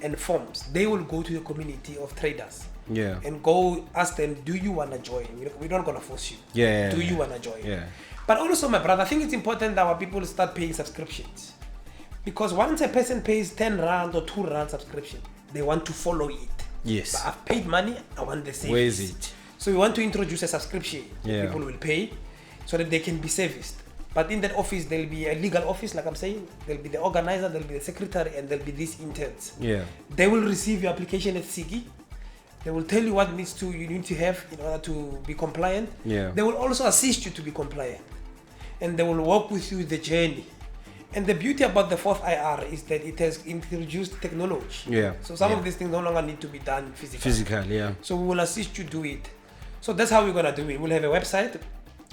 and forms. They will go to the community of traders. Yeah. And go ask them, do you want to join? We're not going to force you. Yeah. Do you want to join? Yeah. But also, my brother, I think it's important that our people start paying subscriptions. Because once a person pays 10 rand or 2 rand subscription, they want to follow it. Yes. But I've paid money, I want the service. Where is it? So we want to introduce a subscription that Yeah. people will pay so that they can be serviced. But in that office, there'll be a legal office, like I'm saying. There'll be the organizer, there'll be the secretary, and there'll be these interns. Yeah. They will receive your application at Sigi. They will tell you what you need to have in order to be compliant. Yeah. They will also assist you to be compliant. And they will walk with you the journey. And the beauty about the fourth IR is that it has introduced technology. Yeah. So some of these things no longer need to be done physically. Physical, yeah. So we will assist you do it. So that's how we're gonna do it. We'll have a website,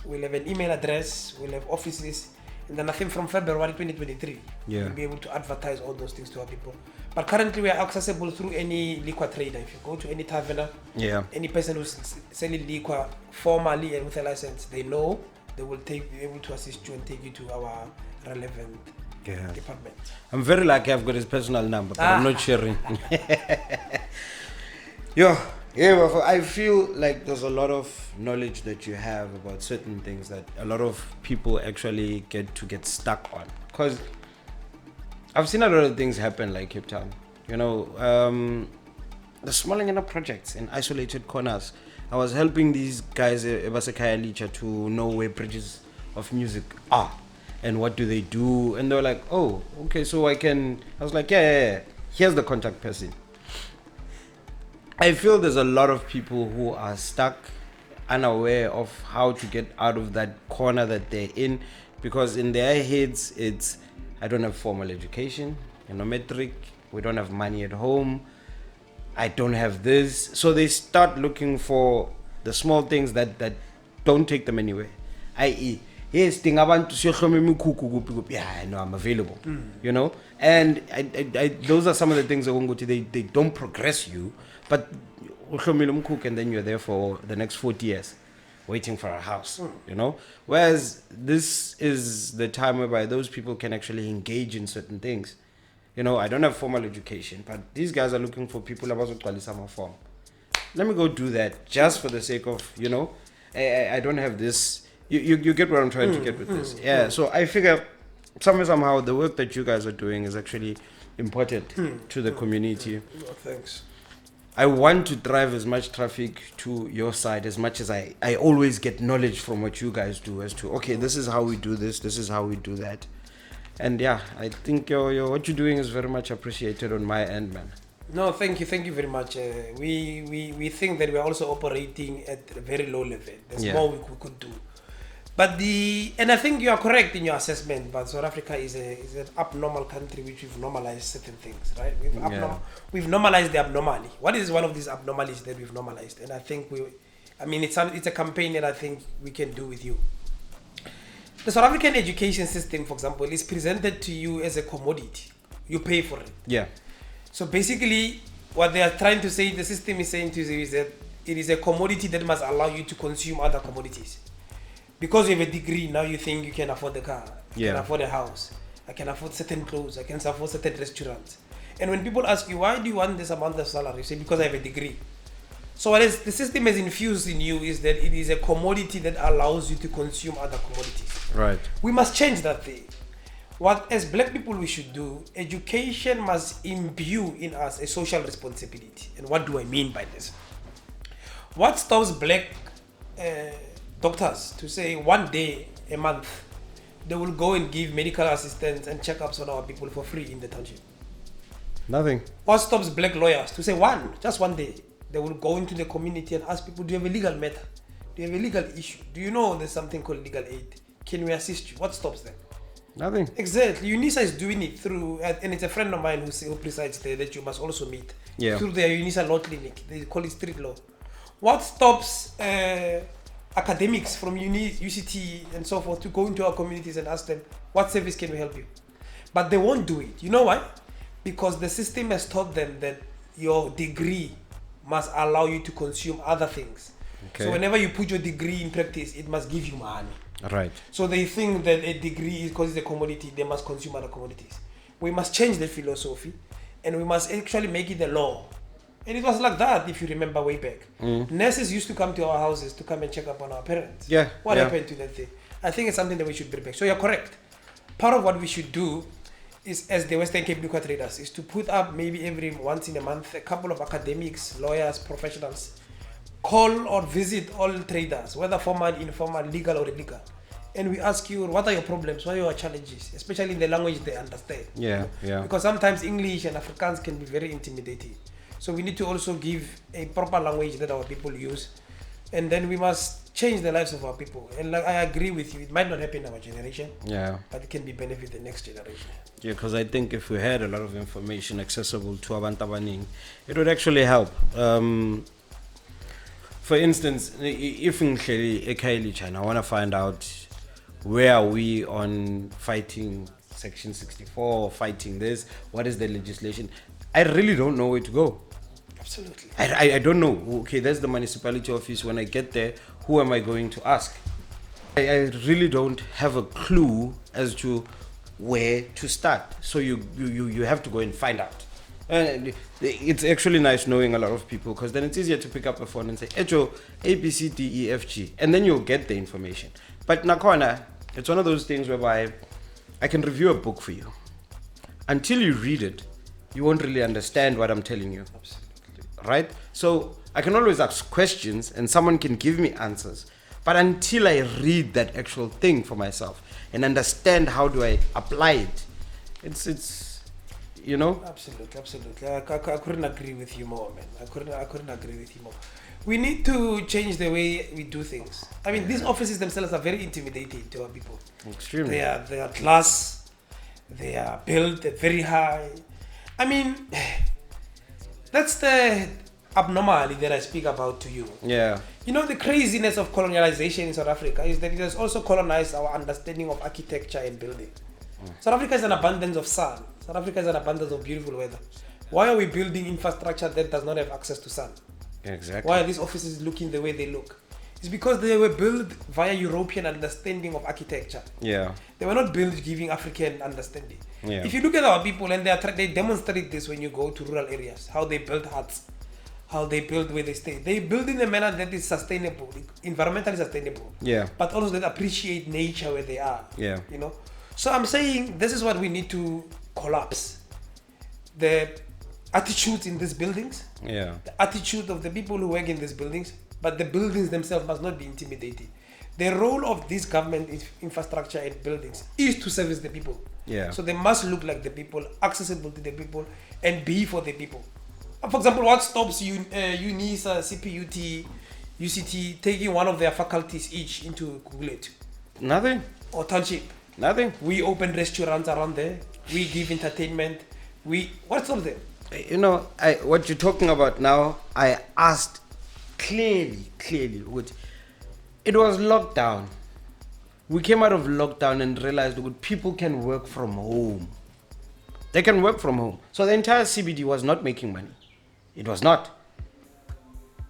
we'll have an email address, we'll have offices, and then I think from February 2023, Yeah. we'll be able to advertise all those things to our people. But currently we are accessible through any liquor trader. If you go to any taverna, Yeah. any person who's selling liquor formally and with a license, they know, they will be able to assist you and take you to our relevant department. I'm very lucky I've got his personal number, but I'm not sharing. Yeah, I feel like there's a lot of knowledge that you have about certain things that a lot of people actually get stuck on. Because I've seen a lot of things happen like Cape Town. You know, the smaller enough projects in isolated corners. I was helping these guys to know where bridges of music are and what do they do. And they were like, oh, okay, so I was like, yeah. Here's the contact person. I feel there's a lot of people who are stuck, unaware of how to get out of that corner that they're in, because in their heads it's, I don't have formal education, metric, we don't have money at home, I don't have this. So they start looking for the small things that don't take them anywhere. I.e., yes, thing about yeah, no, I'm available. And I those are some of the things that won't go to. They don't progress you, but and then you're there for the next 40 years, waiting for a house. Whereas this is the time whereby those people can actually engage in certain things. I don't have formal education, but these guys are looking for people about to form. Let me go do that just for the sake of, I don't have this. You get what I'm trying to get with this. Yeah, so I figure somehow the work that you guys are doing is actually important to the community. Oh, thanks. I want to drive as much traffic to your side as much as I always get knowledge from what you guys do as to, okay, this is how we do this is how we do that. And yeah, I think what you're doing is very much appreciated on my end, man. No, thank you very much. We think that we're also operating at a very low level. There's more we could do. But and I think you are correct in your assessment, but South Africa is an abnormal country which we've normalized certain things, right? We've normalized the abnormality. What is one of these abnormalities that we've normalized? And I think it's a campaign that I think we can do with you. The South African education system, for example, is presented to you as a commodity. You pay for it. Yeah. So basically, what they are trying to say, the system is saying to you is that it is a commodity that must allow you to consume other commodities. Because you have a degree, now you think you can afford the car, you can afford a house, I can afford certain clothes, I can afford certain restaurants. And when people ask you, why do you want this amount of salary? You say, because I have a degree. So what the system has infused in you is that it is a commodity that allows you to consume other commodities. Right. We must change that thing. What as black people we should do, education must imbue in us a social responsibility. And what do I mean by this? What stops black doctors to say one day a month they will go and give medical assistance and checkups on our people for free in the township? Nothing. What stops black lawyers to say just one day they will go into the community and ask people, do you have a legal matter? Do you have a legal issue? Do you know there's something called legal aid? Can we assist you? What stops them? Nothing. Exactly. UNISA is doing it through, and it's a friend of mine who presides there that you must also meet. Yeah. Through their UNISA law clinic. They call it street law. What stops academics from UCT and so forth to go into our communities and ask them, what service can we help you? But they won't do it. You know why? Because the system has taught them that your degree must allow you to consume other things. Okay. So whenever you put your degree in practice, it must give you money. Right. So they think that a degree is because it's a commodity, they must consume other commodities. We must change the philosophy and we must actually make it a law. And it was like that, if you remember way back. Nurses used to come to our houses to come and check up on our parents. Yeah. What happened to that thing? I think it's something that we should bring back. So you're correct. Part of what we should do is, as the Western Cape Liquor Traders, is to put up maybe every once in a month a couple of academics, lawyers, professionals, call or visit all traders, whether formal, informal, legal or illegal. And we ask you, what are your problems? What are your challenges? Especially in the language they understand. Yeah, yeah. Because sometimes English and Afrikaans can be very intimidating. So we need to also give a proper language that our people use. And then we must change the lives of our people. And like, I agree with you, it might not happen in our generation. Yeah. But it can be benefit the next generation. Yeah, because I think if we had a lot of information accessible to abantu abaningi, it would actually help. For instance, if in Kailicha, and I want to find out where are we on fighting Section 64 or fighting this, what is the legislation? I really don't know where to go. Absolutely. I don't know. Okay, there's the municipality office. When I get there, who am I going to ask? I really don't have a clue as to where to start. So you have to go and find out. And it's actually nice knowing a lot of people, because then it's easier to pick up a phone and say, Echo, A, B, C, D, E, F, G. And then you'll get the information. But Nakona, it's one of those things whereby I can review a book for you. Until you read it, you won't really understand what I'm telling you. Absolutely. Right? So I can always ask questions and someone can give me answers. But until I read that actual thing for myself and understand how do I apply it, it's you know? Absolutely. I couldn't agree with you more, man. I couldn't agree with you more. We need to change the way we do things. I mean, these offices themselves are very intimidating to our people. Extremely. They are glass. They are built very high. I mean, that's the abnormality that I speak about to you. Yeah. You know, the craziness of colonialization in South Africa is that it has also colonized our understanding of architecture and building. South Africa is an abundance of sun. South Africa is an abundance of beautiful weather. Why are we building infrastructure that does not have access to sun? Exactly. Why are these offices looking the way they look? It's because they were built via European understanding of architecture. Yeah. They were not built giving African understanding. Yeah. If you look at our people, and they demonstrate this when you go to rural areas, how they build huts, how they build where they stay. They build in a manner that is sustainable, environmentally sustainable. Yeah. But also that appreciate nature where they are. Yeah. You know. So I'm saying this is what we need to collapse. The attitudes in these buildings, Yeah. the attitude of the people who work in these buildings, but the buildings themselves must not be intimidating. The role of this government infrastructure and buildings is to service the people. Yeah. So they must look like the people, accessible to the people, and be for the people. For example, what stops UNISA, CPUT, UCT taking one of their faculties each into Gugulethu Nothing. or township? Nothing. We open restaurants around there. We give entertainment. What's all there? You know, what you're talking about now, I asked clearly, it was lockdown. We came out of lockdown and realized that people can work from home. They can work from home. So the entire CBD was not making money. It was not.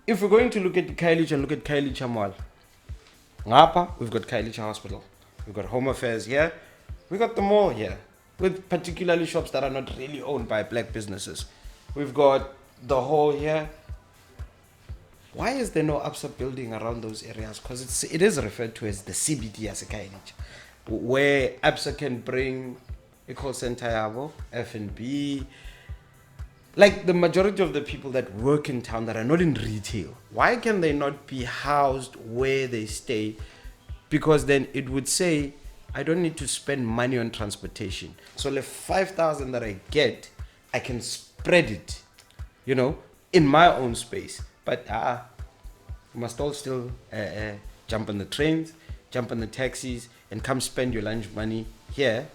If we're going to look at Kailicha and look at Kailicha Mall, Ngapa, we've got Kailicha Hospital. We've got Home Affairs here. We got the mall here, with particularly shops that are not really owned by black businesses. We've got the hall here. Why is there no ABSA building around those areas? Because it is referred to as the CBD as a Kailicha, where ABSA can bring a call center yabo, F&B. Like the majority of the people that work in town that are not in retail, why can they not be housed where they stay? Because then it would say, I don't need to spend money on transportation. So the 5,000 that I get, I can spread it, you know, in my own space. But you must all still jump on the trains, jump on the taxis, and come spend your lunch money here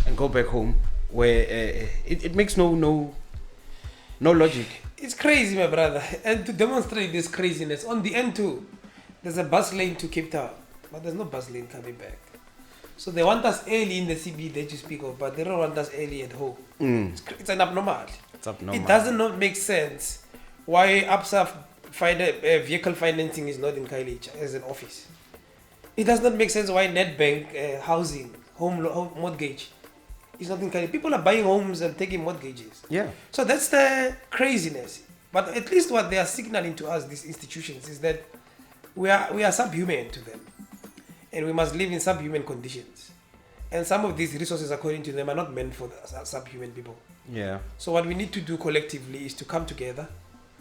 and go back home, where it makes no logic. It's crazy, my brother. And to demonstrate this craziness, on the N2, there's a bus lane to Cape Town, but there's no bus lane coming back. So they want us early in the CB that you speak of, but they don't want us early at home. It's an abnormal. It's abnormal. It doesn't not make sense why ABSA vehicle financing is not in Khayelitsha as an office. It does not make sense why Nedbank housing, home mortgage is not in Khayelitsha. People are buying homes and taking mortgages. Yeah. So that's the craziness. But at least what they are signaling to us, these institutions, is that we are subhuman to them. And we must live in subhuman conditions. And some of these resources, according to them, are not meant for the subhuman people. Yeah. So what we need to do collectively is to come together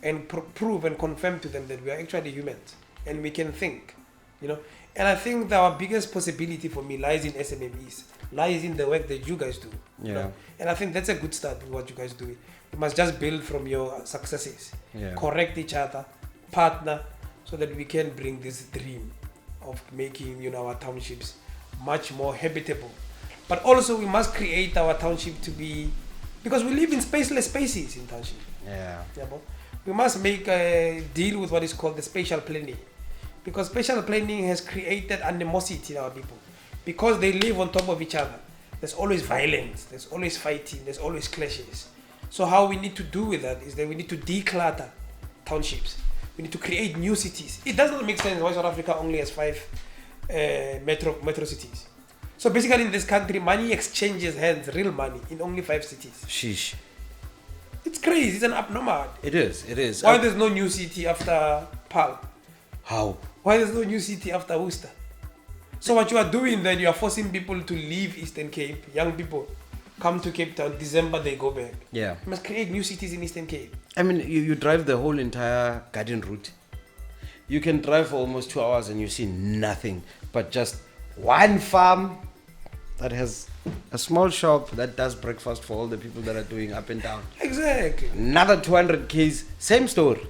and prove and confirm to them that we are actually humans and we can think, you know. And I think that our biggest possibility for me lies in SMMEs, lies in the work that you guys do. Yeah. You know? And I think that's a good start in what you guys do. You must just build from your successes, correct each other, partner, so that we can bring this dream of making, you know, our townships much more habitable. But also we must create our township to be, because we live in spaceless spaces in township. Yeah. We must make a deal with what is called the spatial planning, because spatial planning has created animosity in our people, because they live on top of each other. There's always violence, there's always fighting, there's always clashes. So how we need to do with that is that we need to declutter townships. We need to create new cities. It does not make sense why South Africa only has 5 metro cities. So basically in this country, money exchanges hands, real money, in only 5 cities. Sheesh. It's crazy, it's an abnormal. It is. Why there's no new city after Paarl? How? Why there's no new city after Worcester? So what you are doing then, you are forcing people to leave Eastern Cape. Young people come to Cape Town, December they go back. Yeah. You must create new cities in Eastern Cape. I mean, you drive the whole entire garden route. You can drive for almost 2 hours and you see nothing but just one farm that has a small shop that does breakfast for all the people that are doing up and down. Exactly. Another 200 Ks, same story.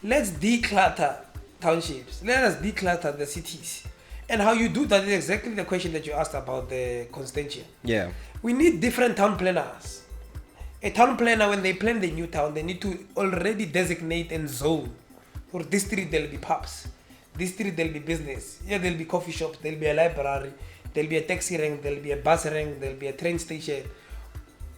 Let's declutter townships. Let us declutter the cities. And how you do that is exactly the question that you asked about the constituency. Yeah. We need different town planners. A town planner, when they plan the new town, they need to already designate and zone. For this street, there'll be pubs. This street, there'll be business. Here, there'll be coffee shops. There'll be a library. There'll be a taxi rank. There'll be a bus rank. There'll be a train station.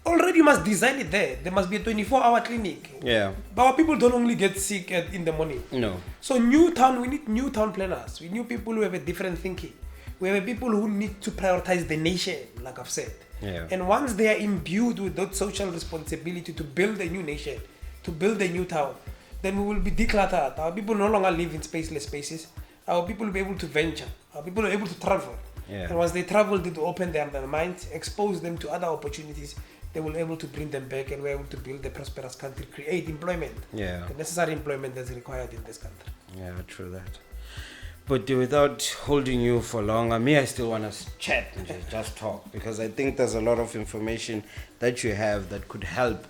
Already, you must design it there. There must be a 24-hour clinic. Yeah. But our people don't only get sick in the morning. No. So we need new town planners. We need people who have a different thinking. We have people who need to prioritize the nation, like I've said. Yeah. And once they are imbued with that social responsibility to build a new nation, to build a new town, then we will be decluttered. Our people no longer live in spaceless spaces. Our people will be able to venture. Our people are able to travel. Yeah. And once they travel, they open their minds, expose them to other opportunities. They will be able to bring them back, and we're able to build a prosperous country, create employment. Yeah. The necessary employment that's required in this country. Yeah, true that. But without holding you for long, I still want to chat and just talk, because I think there's a lot of information that you have that could help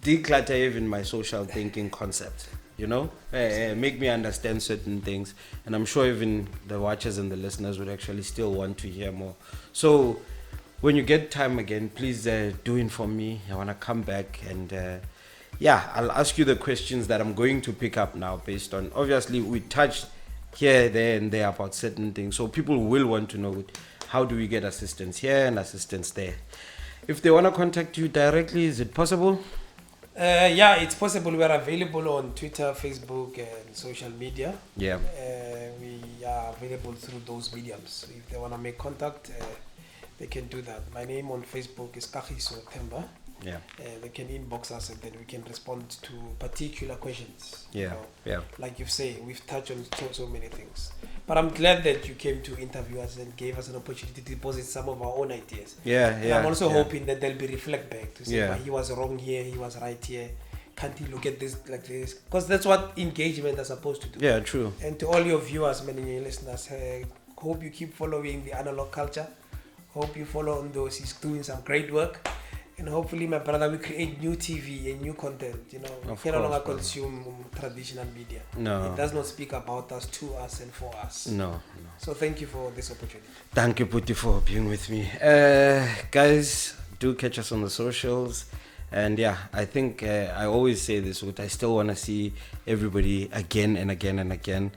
declutter even my social thinking concept, you know, make me understand certain things. And I'm sure even the watchers and the listeners would actually still want to hear more. So when you get time again, please do inform me. I want to come back and I'll ask you the questions that I'm going to pick up now, based on, obviously we touched here, there and there about certain things. So people will want to know, how do we get assistance here and assistance there? If they want to contact you directly, is it possible? Yeah, it's possible. We are available on Twitter, Facebook, and social media. Yeah. We are available through those mediums. So if they want to make contact, they can do that. My name on Facebook is Kagiso Themba. Yeah. They can inbox us and then we can respond to particular questions. Yeah. Yeah. Like you say, we've touched on so many things. But I'm glad that you came to interview us and gave us an opportunity to deposit some of our own ideas. Yeah. And Yeah. I'm also yeah. hoping that there'll be reflect back to say, Yeah. "But he was wrong here, he was right here. Can't he look at this like this?" Because that's what engagement is supposed to do. Yeah. True. And to all your viewers, many listeners, hope you keep following the analog culture. Hope you follow Ndo-C. He's doing some great work. And hopefully, my brother, we create new TV and new content. You know, we can no longer consume traditional media. No. It does not speak about us, to us, and for us. No. So thank you for this opportunity. Thank you, Puti, for being with me. Guys, do catch us on the socials. And yeah, I think I always say this, but I still want to see everybody again and again and again.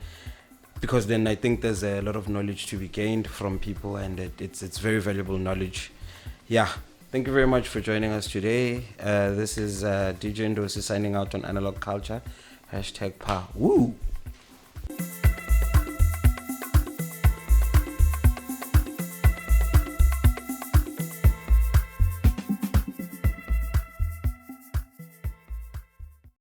Because then I think there's a lot of knowledge to be gained from people, and it's very valuable knowledge. Yeah. Thank you very much for joining us today. This is DJ Ndo-C signing out on Analog Culture. #PA. Woo!